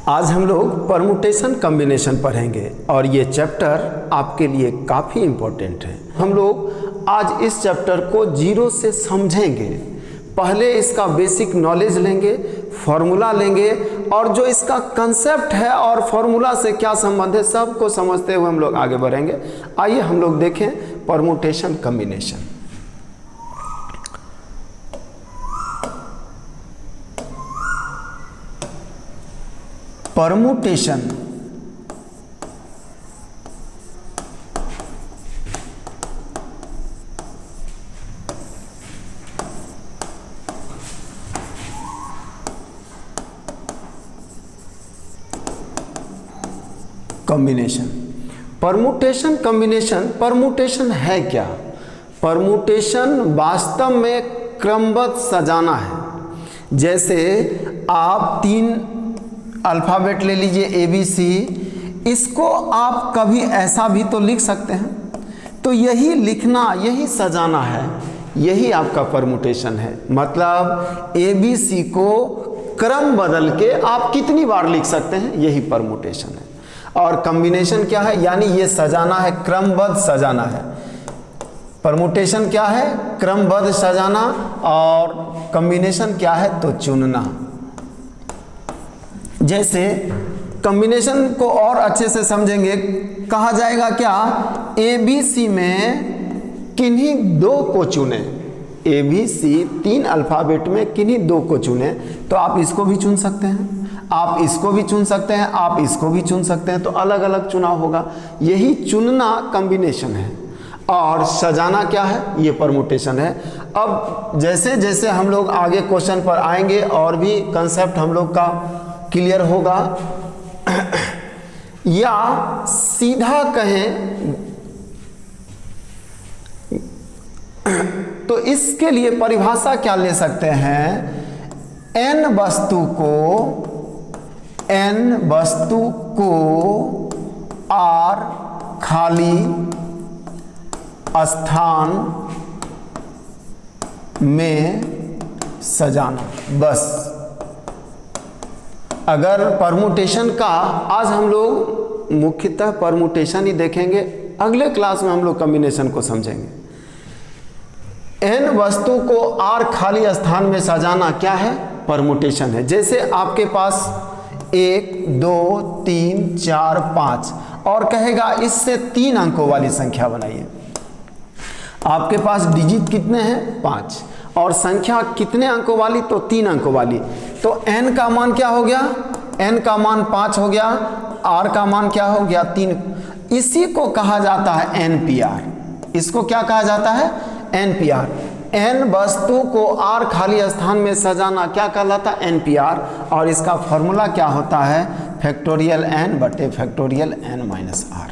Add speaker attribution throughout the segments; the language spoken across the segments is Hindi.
Speaker 1: आज हम लोग परमुटेशन कॉम्बिनेशन पढ़ेंगे और ये चैप्टर आपके लिए काफ़ी इम्पोर्टेंट है। हम लोग आज इस चैप्टर को जीरो से समझेंगे। पहले इसका बेसिक नॉलेज लेंगे, फॉर्मूला लेंगे और जो इसका कंसेप्ट है और फॉर्मूला से क्या संबंध है सबको समझते हुए हम लोग आगे बढ़ेंगे। आइए हम लोग देखें permutation combination. Permutation combination. Permutation combination, permutation है क्या? परमुटेशन वास्तव में क्रमबद्ध सजाना है। जैसे आप 3 अल्फ़ाबेट ले लीजिए ABC, इसको आप कभी ऐसा भी तो लिख सकते हैं। तो यही लिखना, यही सजाना है, यही आपका परमुटेशन है। मतलब ABC को क्रम बदल के आप कितनी बार लिख सकते हैं, यही परमुटेशन है। और कॉम्बिनेशन क्या है? यानी ये सजाना है, क्रमबद्ध सजाना है। परमुटेशन क्या है? क्रमबद्ध सजाना। और कॉम्बिनेशन क्या है? तो चुनना। जैसे कॉम्बिनेशन को और अच्छे से समझेंगे, कहा जाएगा क्या? ABC में किन्हीं 2 को चुने। ABC 3 अल्फ़ाबेट में किन्हीं 2 को चुने। तो आप इसको भी चुन सकते हैं, आप इसको भी चुन सकते हैं, आप इसको भी चुन सकते हैं। तो अलग अलग चुनाव होगा। यही चुनना कॉम्बिनेशन है। और सजाना क्या है? ये परमुटेशन है। अब जैसे जैसे हम लोग आगे क्वेश्चन पर आएंगे और भी कंसेप्ट हम लोग का क्लियर होगा। या सीधा कहें तो इसके लिए परिभाषा क्या ले सकते हैं? n वस्तु को r खाली स्थान में सजाना। बस। अगर परमुटेशन का आज हम लोग मुख्यतः परमुटेशन ही देखेंगे, अगले क्लास में हम लोग कॉम्बिनेशन को समझेंगे। n वस्तु को r खाली स्थान में सजाना क्या है? परमुटेशन है। जैसे आपके पास 1 2 3 4 5 और कहेगा इससे 3 अंकों वाली संख्या बनाइए। आपके पास डिजिट कितने हैं? 5। और संख्या कितने अंकों वाली? तो 3 अंकों वाली। तो n का मान क्या हो गया? n का मान 5 हो गया। r का मान क्या हो गया? 3। इसी को कहा जाता है NPR। इसको क्या कहा जाता है? NPR। n वस्तु को r खाली स्थान में सजाना क्या कहलाता है? NPR। और इसका फॉर्मूला क्या होता है? फैक्टोरियल n बटे factorial n minus r।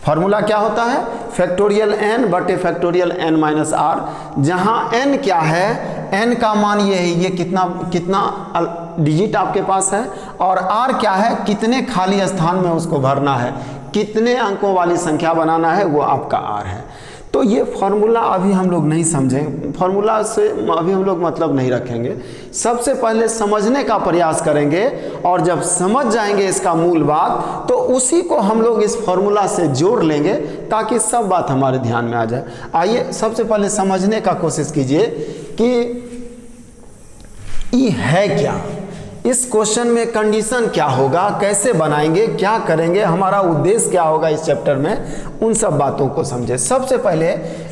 Speaker 1: Formula क्या होता है? फैक्टोरियल n बटे फैक्टोरियल n माइनस r। जहाँ n क्या है? n का मान ये है, ये कितना डिजिट आपके पास है। और r क्या है? कितने खाली स्थान में उसको भरना है, कितने अंकों वाली संख्या बनाना है, वो आपका r है। तो ये फार्मूला अभी हम लोग नहीं समझें, फार्मूला से अभी हम लोग मतलब नहीं रखेंगे। सबसे पहले समझने का प्रयास करेंगे और जब समझ जाएंगे इसका मूल बात तो उसी को हम लोग इस फार्मूला से जोड़ लेंगे ताकि सब बात हमारे ध्यान में आ जाए। आइए सबसे पहले समझने का कोशिश कीजिए कि ये है क्या, इस क्वेश्चन में कंडीशन क्या होगा, कैसे बनाएंगे, क्या करेंगे, हमारा उद्देश्य क्या होगा इस चैप्टर में, उन सब बातों को समझे। सबसे पहले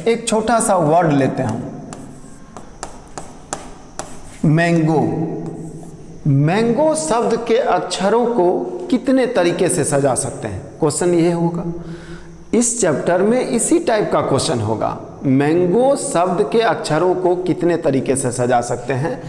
Speaker 1: एक छोटा सा वर्ड लेते हैं हम, मैंगो। मैंगो शब्द के अक्षरों को कितने तरीके से सजा सकते हैं? क्वेश्चन ये होगा इस चैप्टर में, इसी टाइप का क्वेश्चन होगा। मैंगो शब्द के अक्षरों को कितने तरीके से सजा सकते हैं,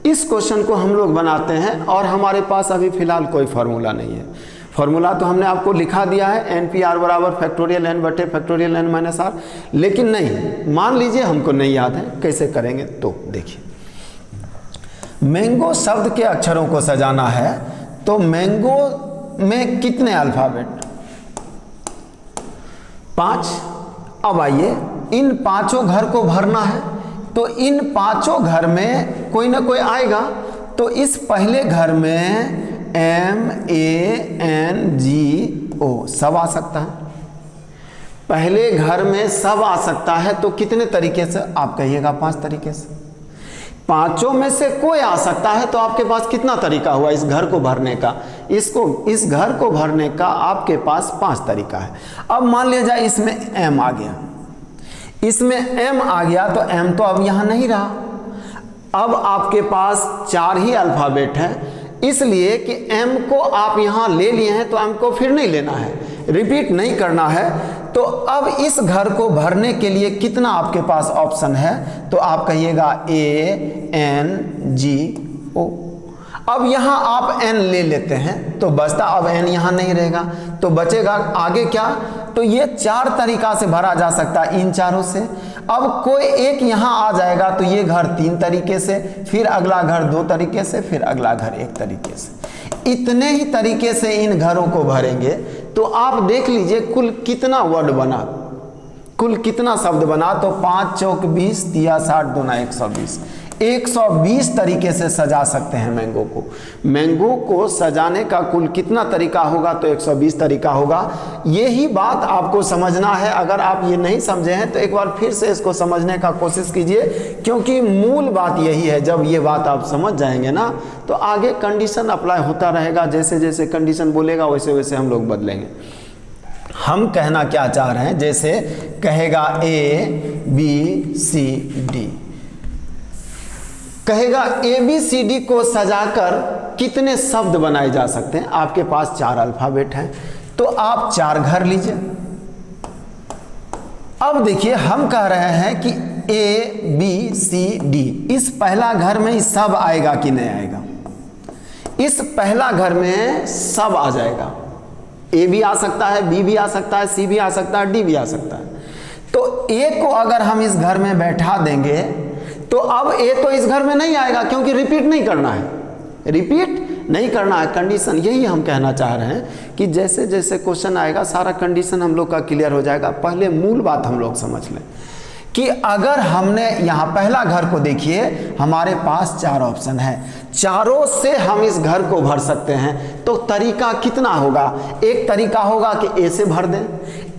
Speaker 1: इस क्वेश्चन को हम लोग बनाते हैं। और हमारे पास अभी फिलहाल कोई फार्मूला नहीं है। फार्मूला तो हमने आपको लिखा दिया है, NPR बराबर फैक्टोरियल n बटे फैक्टोरियल n माइनस r। लेकिन नहीं, मान लीजिए हमको नहीं याद है, कैसे करेंगे? तो देखिए, मैंगो शब्द के अक्षरों को सजाना है तो मैंगो में कितने अल्फ़ाबेट? 5। अब आइए इन 5 घर को भरना है तो इन 5 घर में कोई ना कोई आएगा। तो इस पहले घर में MANGO सब आ सकता है। पहले घर में सब आ सकता है तो कितने तरीके से? आप कहिएगा 5 तरीके से। पांचों में से कोई आ सकता है तो आपके पास कितना तरीका हुआ इस घर को भरने का? इस घर को भरने का आपके पास 5 तरीका है। अब मान लिया जाए इसमें M आ गया, इसमें M आ गया तो M तो अब यहाँ नहीं रहा। अब आपके पास 4 ही अल्फाबेट है, इसलिए कि M को आप यहाँ ले लिए हैं तो M को फिर नहीं लेना है, रिपीट नहीं करना है। तो अब इस घर को भरने के लिए कितना आपके पास ऑप्शन है? तो आप कहिएगा ANGO। अब यहाँ आप N ले लेते हैं तो बचता, अब N यहाँ नहीं रहेगा तो बचेगा आगे क्या? तो ये 4 तरीका से भरा जा सकता है, इन चारों से। अब कोई एक यहाँ आ जाएगा तो ये घर 3 तरीके से, फिर अगला घर 2 तरीके से, फिर अगला घर 1 तरीके से। इतने ही तरीके से इन घरों को भरेंगे तो आप देख लीजिए कुल कितना वर्ड बना, कुल कितना शब्द बना। तो 5 चौक 20, 3 60, 2 120, 120 तरीके से सजा सकते हैं मैंगो को। मैंगो को सजाने का कुल कितना तरीका होगा? तो 120 तरीका होगा। यही बात आपको समझना है। अगर आप ये नहीं समझे हैं तो एक बार फिर से इसको समझने का कोशिश कीजिए, क्योंकि मूल बात यही है। जब ये बात आप समझ जाएंगे ना तो आगे कंडीशन अप्लाई होता रहेगा, जैसे जैसे कंडीशन बोलेगा वैसे वैसे हम लोग बदलेंगे। हम कहना क्या चाह रहे हैं, जैसे कहेगा ABCD, कहेगा ABCD को सजाकर कितने शब्द बनाए जा सकते हैं? आपके पास 4 अल्फाबेट हैं तो आप 4 घर लीजिए। अब देखिए हम कह रहे हैं कि ABCD, इस पहला घर में सब आएगा कि नहीं आएगा? इस पहला घर में सब आ जाएगा। A भी आ सकता है, B भी आ सकता है, C भी आ सकता है, D भी आ सकता है। तो A को अगर हम इस घर में बैठा देंगे तो अब A तो इस घर में नहीं आएगा, क्योंकि रिपीट नहीं करना है, रिपीट नहीं करना है। कंडीशन यही हम कहना चाह रहे हैं कि जैसे जैसे क्वेश्चन आएगा सारा कंडीशन हम लोग का क्लियर हो जाएगा। पहले मूल बात हम लोग समझ लें कि अगर हमने यहाँ पहला घर को देखिए, हमारे पास 4 ऑप्शन है, चारों से हम इस घर को भर सकते हैं। तो तरीका कितना होगा? एक तरीका होगा कि A से भर दें,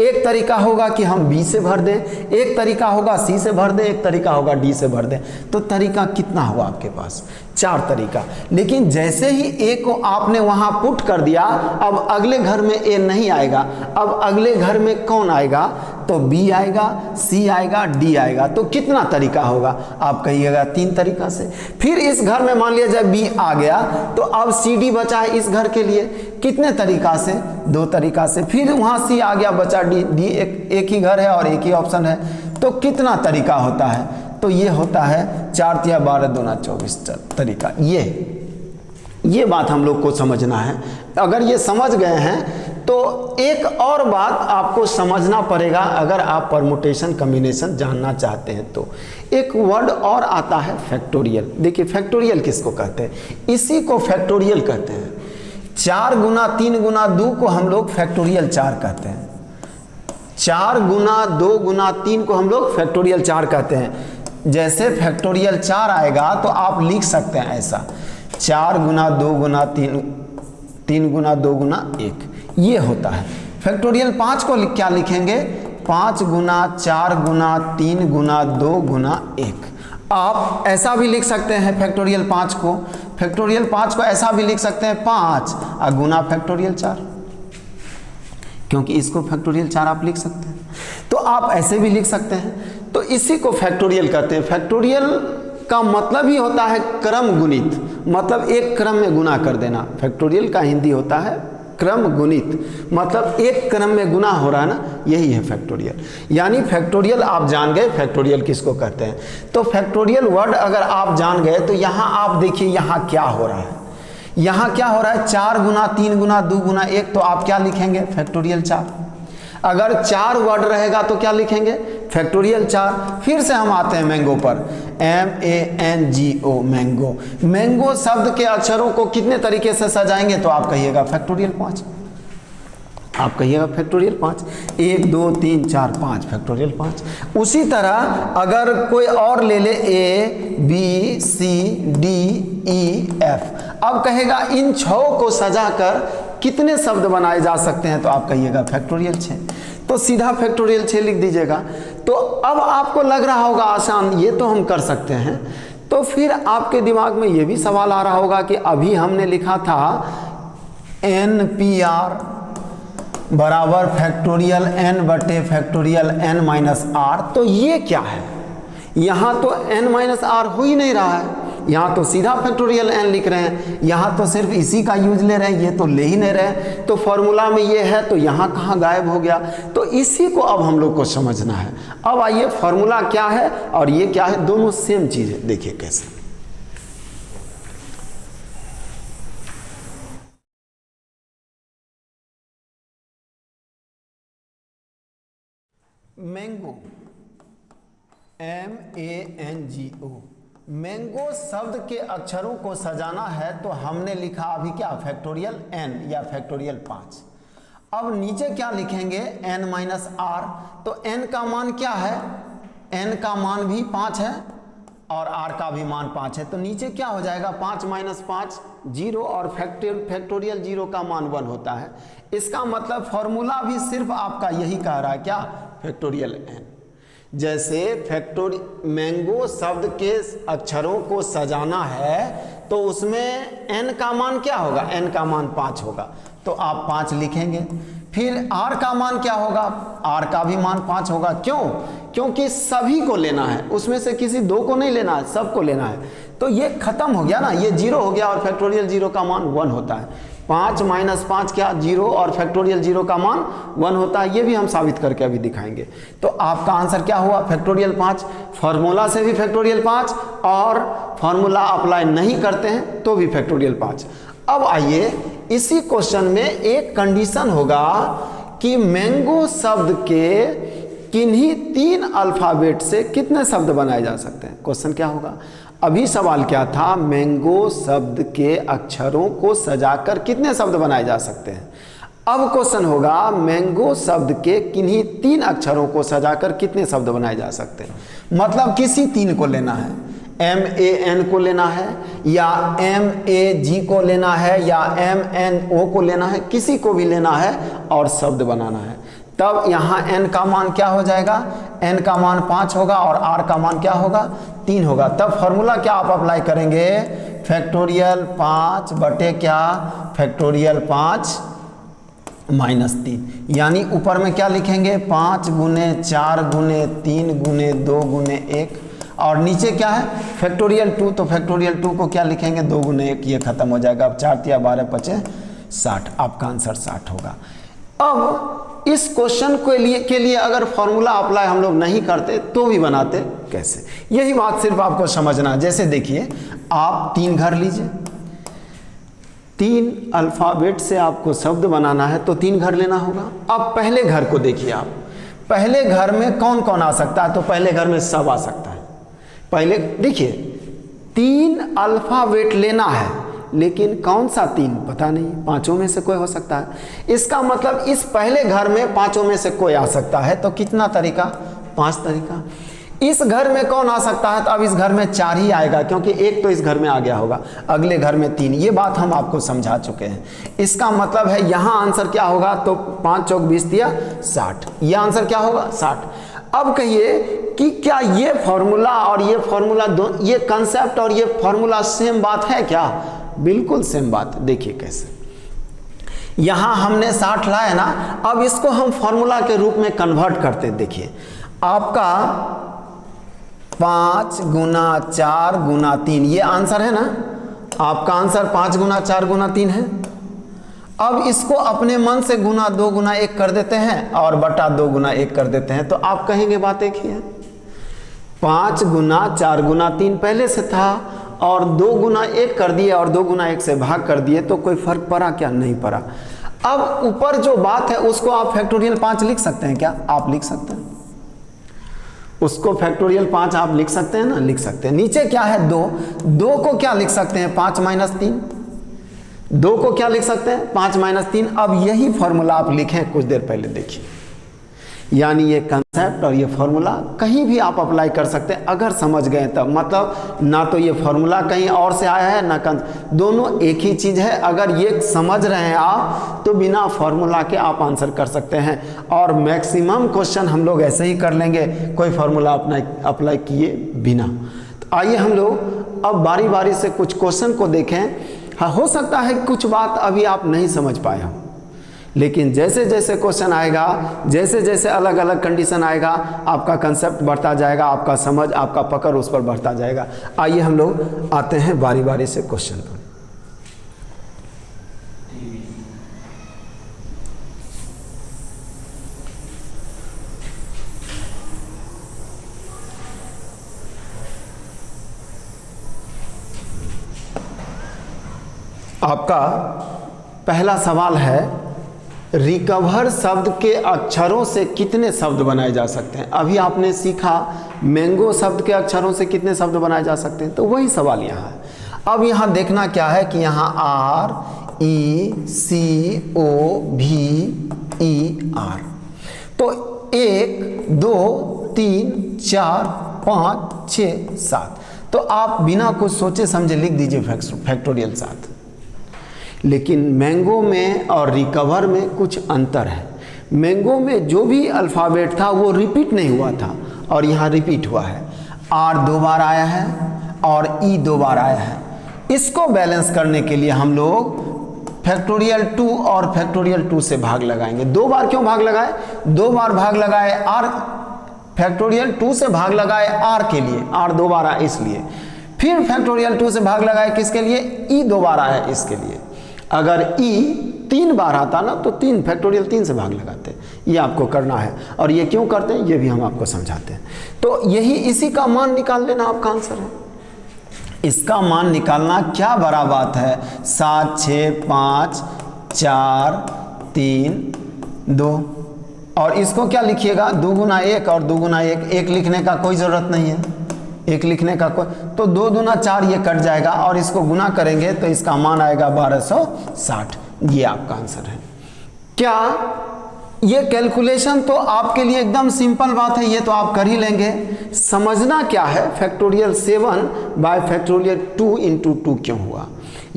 Speaker 1: एक तरीका होगा कि हम B से भर दें, एक तरीका होगा C से भर दें, एक तरीका होगा D से भर दें। तो तरीका कितना हुआ आपके पास? 4 तरीका। लेकिन जैसे ही A को आपने वहां पुट कर दिया, अब अगले घर में A नहीं आएगा, अब अगले घर में कौन आएगा? तो B आएगा, C आएगा, D आएगा। तो कितना तरीका होगा? आप कहिएगा 3 तरीका से। फिर इस घर में मान लिया जाए B आ गया तो अब CD बचा है इस घर के लिए, कितने तरीका से? 2 तरीका से। फिर वहां C आ गया, बचा D एक ही घर है और एक ही ऑप्शन है, तो कितना तरीका होता है? तो ये होता है 4 × 12 × 2 24 तरीका। ये बात हम लोग को समझना है। अगर ये समझ गए हैं तो एक और बात आपको समझना पड़ेगा। अगर आप परमुटेशन कम्बिनेशन जानना चाहते हैं तो एक वर्ड और आता है फैक्टोरियल। देखिए फैक्टोरियल किसको कहते हैं? इसी को फैक्टोरियल कहते हैं। 4 × 3 × 2 को हम लोग फैक्टोरियल 4 कहते हैं। 4 × 2 × 3 को हम लोग फैक्टोरियल 4 कहते हैं। जैसे फैक्टोरियल 4 आएगा तो आप लिख सकते हैं ऐसा, 4 × 2 × 3, 3 × 2 × 1, ये होता है। फैक्टोरियल 5 को क्या लिखेंगे? 5 × 4 × 3 × 2 × 1। आप ऐसा भी लिख सकते हैं फैक्टोरियल 5 को, फैक्टोरियल 5 को ऐसा भी लिख सकते हैं 5 गुना फैक्टोरियल 4, क्योंकि इसको फैक्टोरियल 4 आप लिख सकते हैं। तो आप ऐसे भी लिख सकते हैं। तो इसी को फैक्टोरियल कहते हैं। फैक्टोरियल का मतलब ही होता है क्रम गुणित, मतलब एक क्रम में गुना कर देना। फैक्टोरियल का हिंदी होता है क्रम गुणित, मतलब एक क्रम में गुना हो रहा है ना, यही है फैक्टोरियल। यानी फैक्टोरियल आप जान गए फैक्टोरियल किसको कहते हैं। तो फैक्टोरियल वर्ड अगर आप जान गए तो यहाँ आप देखिए यहाँ क्या हो रहा है। यहाँ क्या हो रहा है? 4 × 3 × 2 × 1, तो आप क्या लिखेंगे? फैक्टोरियल 4। अगर 4 वर्ड रहेगा तो क्या लिखेंगे? फैक्टोरियल 4। फिर से हम आते हैं मैंगो पर, MANGO, मैंगो। मैंगो शब्द के अक्षरों को कितने तरीके से सजाएंगे? तो आप कहिएगा फैक्टोरियल 5। आप कहिएगा फैक्टोरियल 5, 1 2 3 4 5 फैक्टोरियल 5। उसी तरह अगर कोई और ले ले A B C D E F, अब कहेगा इन 6 को सजाकर कितने शब्द बनाए जा सकते हैं, तो आप कहिएगा फैक्टोरियल 6, तो सीधा फैक्टोरियल 6 लिख दीजिएगा। तो अब आपको लग रहा होगा आसान, ये तो हम कर सकते हैं, तो फिर आपके दिमाग में ये भी सवाल आ रहा होगा कि अभी हमने लिखा था NPR बराबर फैक्टोरियल n बटे फैक्टोरियल n माइनस आर, तो ये क्या है? यहाँ तो n माइनस आर हो ही नहीं रहा है, यहाँ तो सीधा फैक्टोरियल n लिख रहे हैं, यहाँ तो सिर्फ इसी का यूज ले रहे हैं, ये तो ले ही नहीं रहे, तो फॉर्मूला में ये है तो यहाँ कहाँ गायब हो गया? तो इसी को अब हम लोग को समझना है। अब आइए फॉर्मूला क्या है और ये क्या है, दोनों सेम चीज़ है, देखिए कैसे। मैंगो MANGO, मैंगो शब्द के अक्षरों को सजाना है तो हमने लिखा अभी क्या, फैक्टोरियल n या फैक्टोरियल 5। अब नीचे क्या लिखेंगे, n माइनस आर, तो n का मान क्या है, n का मान भी 5 है और r का भी मान 5 है, तो नीचे क्या हो जाएगा, 5 माइनस 5 0 और फैक्टोरियल 0 का मान 1 होता है। इसका मतलब फॉर्मूला भी सिर्फ आपका यही कह रहा है, क्या, फैक्टोरियल n। जैसे मैंगो शब्द के अक्षरों को सजाना है तो उसमें n का मान क्या होगा, n का मान 5 होगा, तो आप 5 लिखेंगे। फिर r का मान क्या होगा, r का भी मान 5 होगा। क्यों? क्योंकि सभी को लेना है, उसमें से किसी 2 को नहीं लेना है, सबको लेना है। तो ये खत्म हो गया ना, ये 0 हो गया और फैक्टोरियल 0 का मान 1 होता है। 5 माइनस 5 क्या, 0 और फैक्टोरियल 0 का मान 1 होता है, ये भी हम साबित करके अभी दिखाएंगे। तो आपका आंसर क्या हुआ, फैक्टोरियल 5। फॉर्मूला से भी फैक्टोरियल 5 और फॉर्मूला अप्लाई नहीं करते हैं तो भी फैक्टोरियल 5। अब आइए इसी क्वेश्चन में एक कंडीशन होगा कि मैंगो शब्द के किन्हीं 3 अल्फाबेट से कितने शब्द बनाए जा सकते हैं। क्वेश्चन क्या होगा, अभी सवाल क्या था, मैंगो शब्द के अक्षरों को सजाकर कितने शब्द बनाए जा सकते हैं। अब क्वेश्चन होगा मैंगो शब्द के किन्हीं 3 अक्षरों को सजाकर कितने शब्द बनाए जा सकते हैं। मतलब किसी 3 को लेना है, MAN को लेना है या MAG को लेना है या MNO को लेना है, किसी को भी लेना है और शब्द बनाना है। तब यहाँ n का मान क्या हो जाएगा, n का मान 5 होगा और r का मान क्या होगा, 3 होगा। तब फॉर्मूला क्या आप अप्लाई करेंगे, फैक्टोरियल 5 बटे क्या, फैक्टोरियल 5 माइनस 3, यानी ऊपर में क्या लिखेंगे, 5 गुने 4 गुने 3 गुने 2 गुने 1, और नीचे क्या है, फैक्टोरियल 2, तो फैक्टोरियल 2 को क्या लिखेंगे, 2 गुने 1, ये खत्म हो जाएगा। अब 4 या 12 पचे 60, आपका आंसर 60 होगा। अब इस क्वेश्चन के लिए अगर फॉर्मूला अप्लाई हम लोग नहीं करते तो भी बनाते कैसे, यही बात सिर्फ आपको समझना है। जैसे देखिए, आप 3 घर लीजिए, 3 अल्फाबेट से आपको शब्द बनाना है तो 3 घर लेना होगा। अब पहले घर को देखिए, आप पहले घर में कौन कौन आ सकता है, तो पहले घर में सब आ सकता है। पहले देखिए 3 अल्फाबेट लेना है, लेकिन कौन सा 3 पता नहीं, 5 में से कोई हो सकता है। इसका मतलब इस पहले घर में 5 में से कोई आ सकता है, तो कितना तरीका, 5 तरीका। इस घर में कौन आ सकता है, तो अब इस घर में 4 ही आएगा, क्योंकि 1 तो इस घर में आ गया होगा, अगले घर में 3। ये बात हम आपको समझा चुके हैं। इसका मतलब है यहाँ आंसर क्या होगा, तो 5 चौक 20 दिया 60, यह आंसर क्या होगा 60। अब कहिए कि क्या ये फॉर्मूला और ये फॉर्मूला ये कंसेप्ट और ये फॉर्मूला सेम बात है क्या, बिल्कुल सेम बात। देखिए कैसे, यहां हमने 60 लाया ना, अब इसको हम फॉर्मूला के रूप में कन्वर्ट करते। देखिए आपका 5 गुना 4 गुना 3, ये आंसर है ना, आपका आंसर 5 गुना 4 गुना 3 है। अब इसको अपने मन से गुना 2 गुना 1 कर देते हैं और बटा 2 गुना 1 कर देते हैं, तो आप कहेंगे बात एक ही है। 5 गुना 4 गुना 3 पहले से था और 2 गुना 1 कर दिए और 2 गुना 1 से भाग कर दिए, तो कोई फर्क पड़ा क्या, नहीं पड़ा। अब ऊपर जो बात है उसको आप फैक्टोरियल 5 लिख सकते हैं क्या, आप लिख सकते हैं, उसको फैक्टोरियल 5 आप लिख सकते हैं ना, लिख सकते हैं। नीचे क्या है 2 को क्या लिख सकते हैं, 5 माइनस 3, 2 को क्या लिख सकते हैं, 5 - 3। अब यही फॉर्मूला आप लिखें कुछ देर पहले, देखिए, यानी ये कंसेप्ट और ये फॉर्मूला कहीं भी आप अप्लाई कर सकते हैं अगर समझ गए तब। मतलब ना तो ये फॉर्मूला कहीं और से आया है ना दोनों एक ही चीज़ है। अगर ये समझ रहे हैं आप तो बिना फॉर्मूला के आप आंसर कर सकते हैं, और मैक्सिमम क्वेश्चन हम लोग ऐसे ही कर लेंगे कोई फॉर्मूला अपना अप्लाई किए बिना। तो आइए हम लोग अब बारी बारी से कुछ क्वेश्चन को देखें। हाँ, हो सकता है कुछ बात अभी आप नहीं समझ पाए हो, लेकिन जैसे जैसे क्वेश्चन आएगा, जैसे जैसे अलग अलग कंडीशन आएगा, आपका कंसेप्ट बढ़ता जाएगा, आपका समझ, आपका पकड़ उस पर बढ़ता जाएगा। आइए हम लोग आते हैं बारी बारी से क्वेश्चन पर। आपका पहला सवाल है, रिकवर शब्द के अक्षरों से कितने शब्द बनाए जा सकते हैं। अभी आपने सीखा मैंगो शब्द के अक्षरों से कितने शब्द बनाए जा सकते हैं, तो वही सवाल यहाँ है। अब यहाँ देखना क्या है कि यहाँ RECOVER, तो 1 2 3 4 5 6 7, तो आप बिना कुछ सोचे समझे लिख दीजिए फैक्टोरियल 7। लेकिन मैंगो में और रिकवर में कुछ अंतर है। मैंगो में जो भी अल्फ़ाबेट था वो रिपीट नहीं हुआ था, और यहाँ रिपीट हुआ है। R 2 बार आया है और E 2 बार आया है। इसको बैलेंस करने के लिए हम लोग फैक्टोरियल 2 और फैक्टोरियल 2 से भाग लगाएंगे। 2 बार क्यों भाग लगाए? 2 बार भाग लगाए R, फैक्टोरियल 2 से भाग लगाए R के लिए, R 2 बार आया इसलिए। फिर फैक्टोरियल 2 से भाग लगाए किसके लिए? E 2 बार आया इसके लिए। अगर E 3 बार आता ना तो 3 फैक्टोरियल 3 से भाग लगाते। ये आपको करना है, और ये क्यों करते हैं ये भी हम आपको समझाते हैं। तो यही इसी का मान निकाल लेना आपका आंसर है। इसका मान निकालना क्या बड़ा बात है, 7 6 5 4 3 2, और इसको क्या लिखिएगा 2 गुना 1 और 2 गुना 1, 1 लिखने का कोई ज़रूरत नहीं है, 1 लिखने का कोई, तो 2 दूना 4 ये कट जाएगा, और इसको गुना करेंगे तो इसका मान आएगा 1260। ये आपका आंसर है। क्या ये कैलकुलेशन तो आपके लिए एकदम सिंपल बात है, ये तो आप कर ही लेंगे। समझना क्या है, फैक्टोरियल 7 बाय फैक्टोरियल 2 इंटू 2 क्यों हुआ,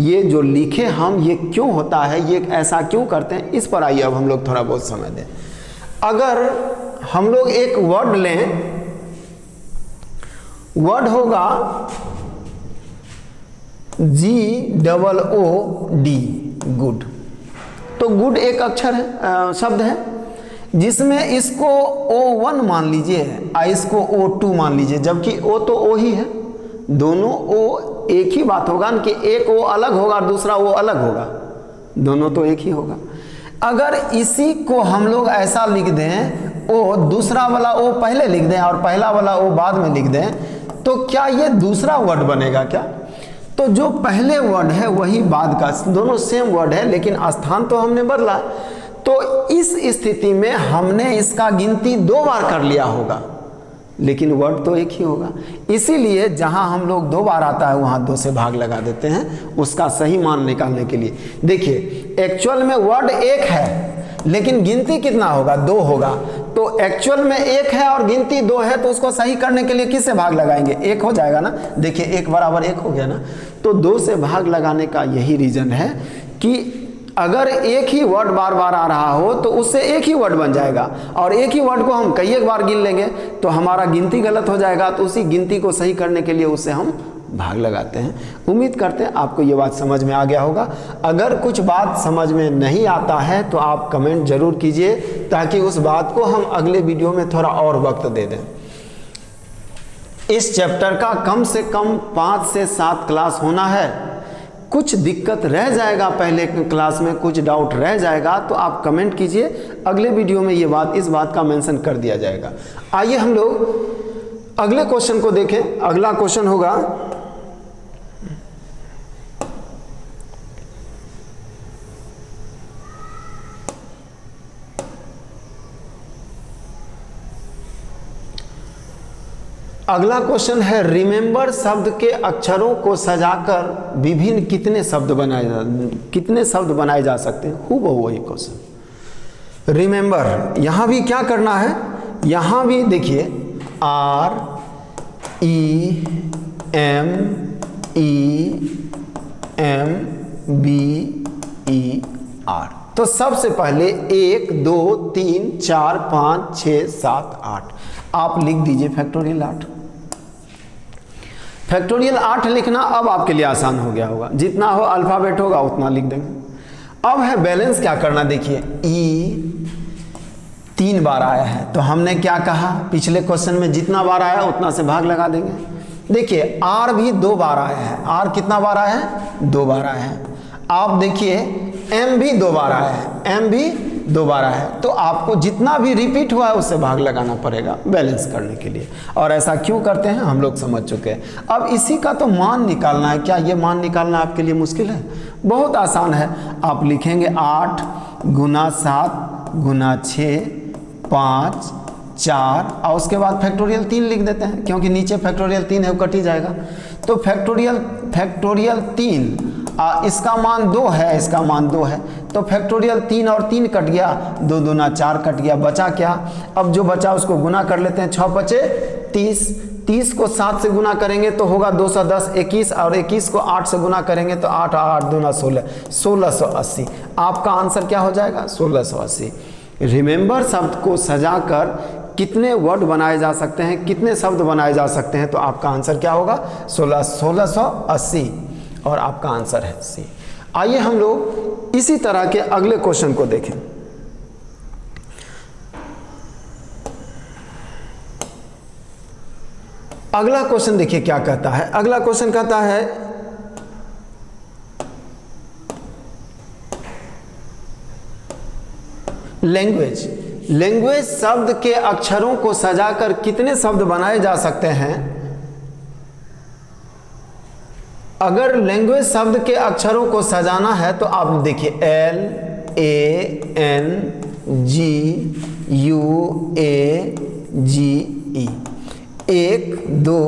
Speaker 1: ये जो लिखे हम ये क्यों होता है, ये ऐसा क्यों करते हैं, इस पर आइए अब हम लोग थोड़ा बहुत समय दें। अगर हम लोग एक वर्ड लें, वर्ड होगा GOOD, गुड। तो गुड एक अक्षर है, शब्द है, जिसमें इसको O1 मान लीजिए और इसको O2 मान लीजिए, जबकि O तो O ही है, दोनों O एक ही बात होगा ना, कि एक O अलग होगा और दूसरा O अलग होगा, दोनों तो एक ही होगा। अगर इसी को हम लोग ऐसा लिख दें, O दूसरा वाला O पहले लिख दें और पहला वाला O बाद में लिख दें, तो क्या ये दूसरा वर्ड बनेगा क्या? तो जो पहले वर्ड है वही बाद का, दोनों सेम वर्ड है, लेकिन स्थान तो हमने बदला। तो इस स्थिति में हमने इसका गिनती 2 बार कर लिया होगा, लेकिन वर्ड तो एक ही होगा। इसीलिए जहां हम लोग 2 बार आता है वहां 2 से भाग लगा देते हैं उसका सही मान निकालने के लिए। देखिए एक्चुअल में वर्ड एक है, लेकिन गिनती कितना होगा? 2 होगा। तो एक्चुअल में 1 है और गिनती 2 है, तो उसको सही करने के लिए किससे भाग लगाएंगे? 1 हो जाएगा ना। देखिए 1 बराबर 1 हो गया ना। तो 2 से भाग लगाने का यही रीजन है कि अगर एक ही वर्ड बार बार आ रहा हो तो उससे एक ही वर्ड बन जाएगा, और एक ही वर्ड को हम कई एक बार गिन लेंगे तो हमारा गिनती गलत हो जाएगा। तो उसी गिनती को सही करने के लिए उससे हम भाग लगाते हैं। उम्मीद करते हैं आपको ये बात समझ में आ गया होगा। अगर कुछ बात समझ में नहीं आता है तो आप कमेंट जरूर कीजिए, ताकि उस बात को हम अगले वीडियो में थोड़ा और वक्त दे दें। इस चैप्टर का कम से कम 5 से 7 क्लास होना है। कुछ दिक्कत रह जाएगा पहले क्लास में, कुछ डाउट रह जाएगा तो आप कमेंट कीजिए, अगले वीडियो में इस बात का मेंशन कर दिया जाएगा। आइए हम लोग अगले क्वेश्चन को देखें। अगला क्वेश्चन होगा अगला क्वेश्चन है रिमेंबर शब्द के अक्षरों को सजाकर विभिन्न कितने शब्द बनाए जा सकते हैं। हूबहू वही क्वेश्चन। रिमेंबर, यहां भी क्या करना है, यहां भी देखिए REMEMBER। तो सबसे पहले 1 2 3 4 5 6 7 8 आप लिख दीजिए फैक्टोरियल 8। फैक्टोरियल 8 लिखना अब आपके लिए आसान हो गया होगा, जितना हो अल्फाबेट होगा उतना लिख देंगे। अब है बैलेंस क्या करना, देखिए ई 3 बार आया है तो हमने क्या कहा पिछले क्वेश्चन में, जितना बार आया उतना से भाग लगा देंगे। देखिए आर भी 2 बार आया है, आर कितना बार आया है, 2 बार आया है। आप देखिए एम भी 2 बार आया है, एम भी 2 बार आया है, तो आपको जितना भी रिपीट हुआ है उससे भाग लगाना पड़ेगा बैलेंस करने के लिए। और ऐसा क्यों करते हैं हम लोग समझ चुके हैं। अब इसी का तो मान निकालना है। क्या ये मान निकालना आपके लिए मुश्किल है? बहुत आसान है। आप लिखेंगे 8 गुना 7 गुना 6 5 4 और उसके बाद फैक्टोरियल 3 लिख देते हैं, क्योंकि नीचे फैक्टोरियल 3 है वो कट ही जाएगा। तो फैक्टोरियल 3 इसका मान 2 है, इसका मान 2 है, तो फैक्टोरियल 3 और 3 कट गया, 2 दूना 4 कट गया, बचा क्या? अब जो बचा उसको गुना कर लेते हैं, 6 पचे 30, 30 को 7 से गुना करेंगे तो होगा 210, 21 और 21 को 8 से गुना करेंगे तो 8 8 दूना 16, 1680। आपका आंसर क्या हो जाएगा? 1680। रिमेंबर शब्द को सजाकर कितने वर्ड बनाए जा सकते हैं, कितने शब्द बनाए जा सकते हैं, तो आपका आंसर क्या होगा? 1680 और आपका आंसर है सी। आइए हम लोग इसी तरह के अगले क्वेश्चन को देखें। अगला क्वेश्चन देखिए क्या कहता है। अगला क्वेश्चन कहता है लैंग्वेज शब्द के अक्षरों को सजाकर कितने शब्द बनाए जा सकते हैं। अगर लैंग्वेज शब्द के अक्षरों को सजाना है तो आप देखिए LANGUAGE 1 2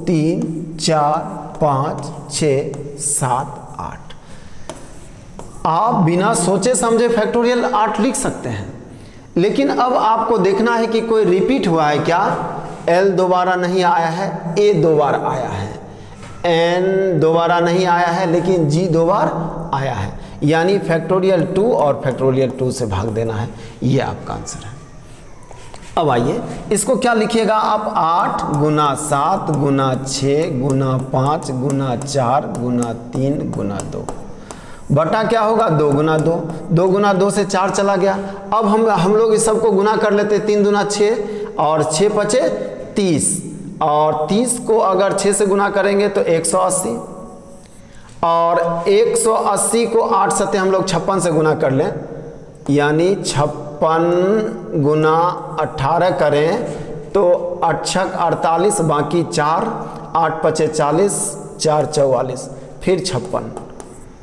Speaker 1: 3 4 5 6 7 8। आप बिना सोचे समझे फैक्टोरियल 8 लिख सकते हैं, लेकिन अब आपको देखना है कि कोई रिपीट हुआ है क्या। L दोबारा नहीं आया है, A 2 बार आया है, N दोबारा नहीं आया है, लेकिन G 2 बार आया है, यानी फैक्टोरियल 2 और फैक्टोरियल 2 से भाग देना है। ये आपका आंसर है। अब आइए इसको क्या लिखिएगा आप, 8 गुना 7 गुना 6 गुना 5 गुना 4 गुना 3 गुना 2 बटा क्या होगा 2 गुना 2, 2 गुना 2 से 4 चला गया। अब हम लोग इस सब को गुना कर लेते, 3 दूना 6 और 6 पचे 30 और 30 को अगर 6 से गुना करेंगे तो 180 और 180 को 8 सत्ते हम लोग 56 से गुना कर लें, यानी 56 गुना 18 करें तो 8 48 बाकी 4 8 पचे 40 4 44 फिर 56,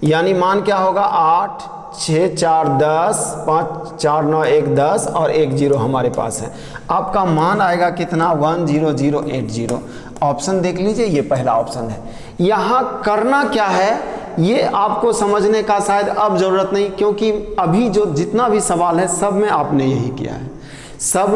Speaker 1: यानी मान क्या होगा 8 6 4 10 5 4 9 1 10 और 1 0 हमारे पास है। आपका मान आएगा कितना 10080। ऑप्शन देख लीजिए, ये पहला ऑप्शन है। यहाँ करना क्या है ये आपको समझने का शायद अब ज़रूरत नहीं, क्योंकि अभी जो जितना भी सवाल है सब में आपने यही किया है। सब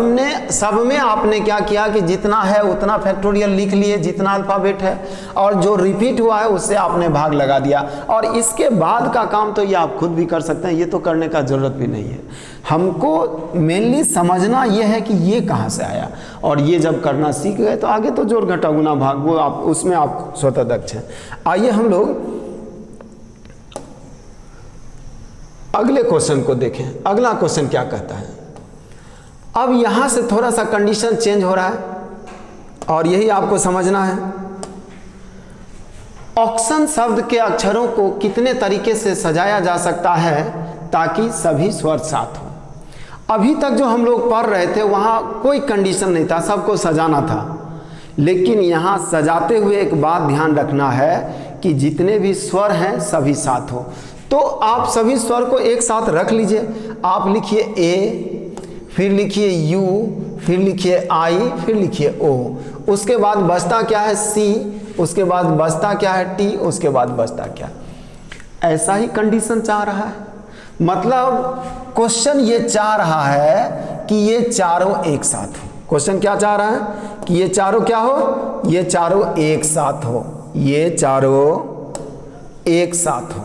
Speaker 1: में आपने क्या किया कि जितना है उतना फैक्टोरियल लिख लिए, जितना अल्फ़ाबेट है, और जो रिपीट हुआ है उससे आपने भाग लगा दिया। और इसके बाद का काम तो ये आप खुद भी कर सकते हैं, ये तो करने का ज़रूरत भी नहीं है। हमको मेनली समझना ये है कि ये कहाँ से आया, और ये जब करना सीख गए तो आगे तो जोड़ घटा गुना भाग वो आप उसमें आप स्वतः दक्ष हैं। आइए हम लोग अगले क्वेश्चन को देखें। अगला क्वेश्चन क्या कहता है। अब यहाँ से थोड़ा सा कंडीशन चेंज हो रहा है और यही आपको समझना है। ऑक्सन शब्द के अक्षरों को कितने तरीके से सजाया जा सकता है ताकि सभी स्वर साथ हो। अभी तक जो हम लोग पढ़ रहे थे वहाँ कोई कंडीशन नहीं था, सबको सजाना था, लेकिन यहाँ सजाते हुए एक बात ध्यान रखना है कि जितने भी स्वर हैं सभी साथ हो। तो आप सभी स्वर को एक साथ रख लीजिए। आप लिखिए ए, फिर लिखिए यू, फिर लिखिए आई, फिर लिखिए ओ, उसके बाद बचता क्या है सी, उसके बाद बचता क्या है टी, उसके बाद बचता क्या। ऐसा ही कंडीशन चाह रहा है, मतलब क्वेश्चन ये चाह रहा है कि ये चारों एक साथ हो। क्वेश्चन क्या चाह रहा है कि ये चारों क्या हो, ये चारों एक साथ हो, ये चारों एक साथ हो।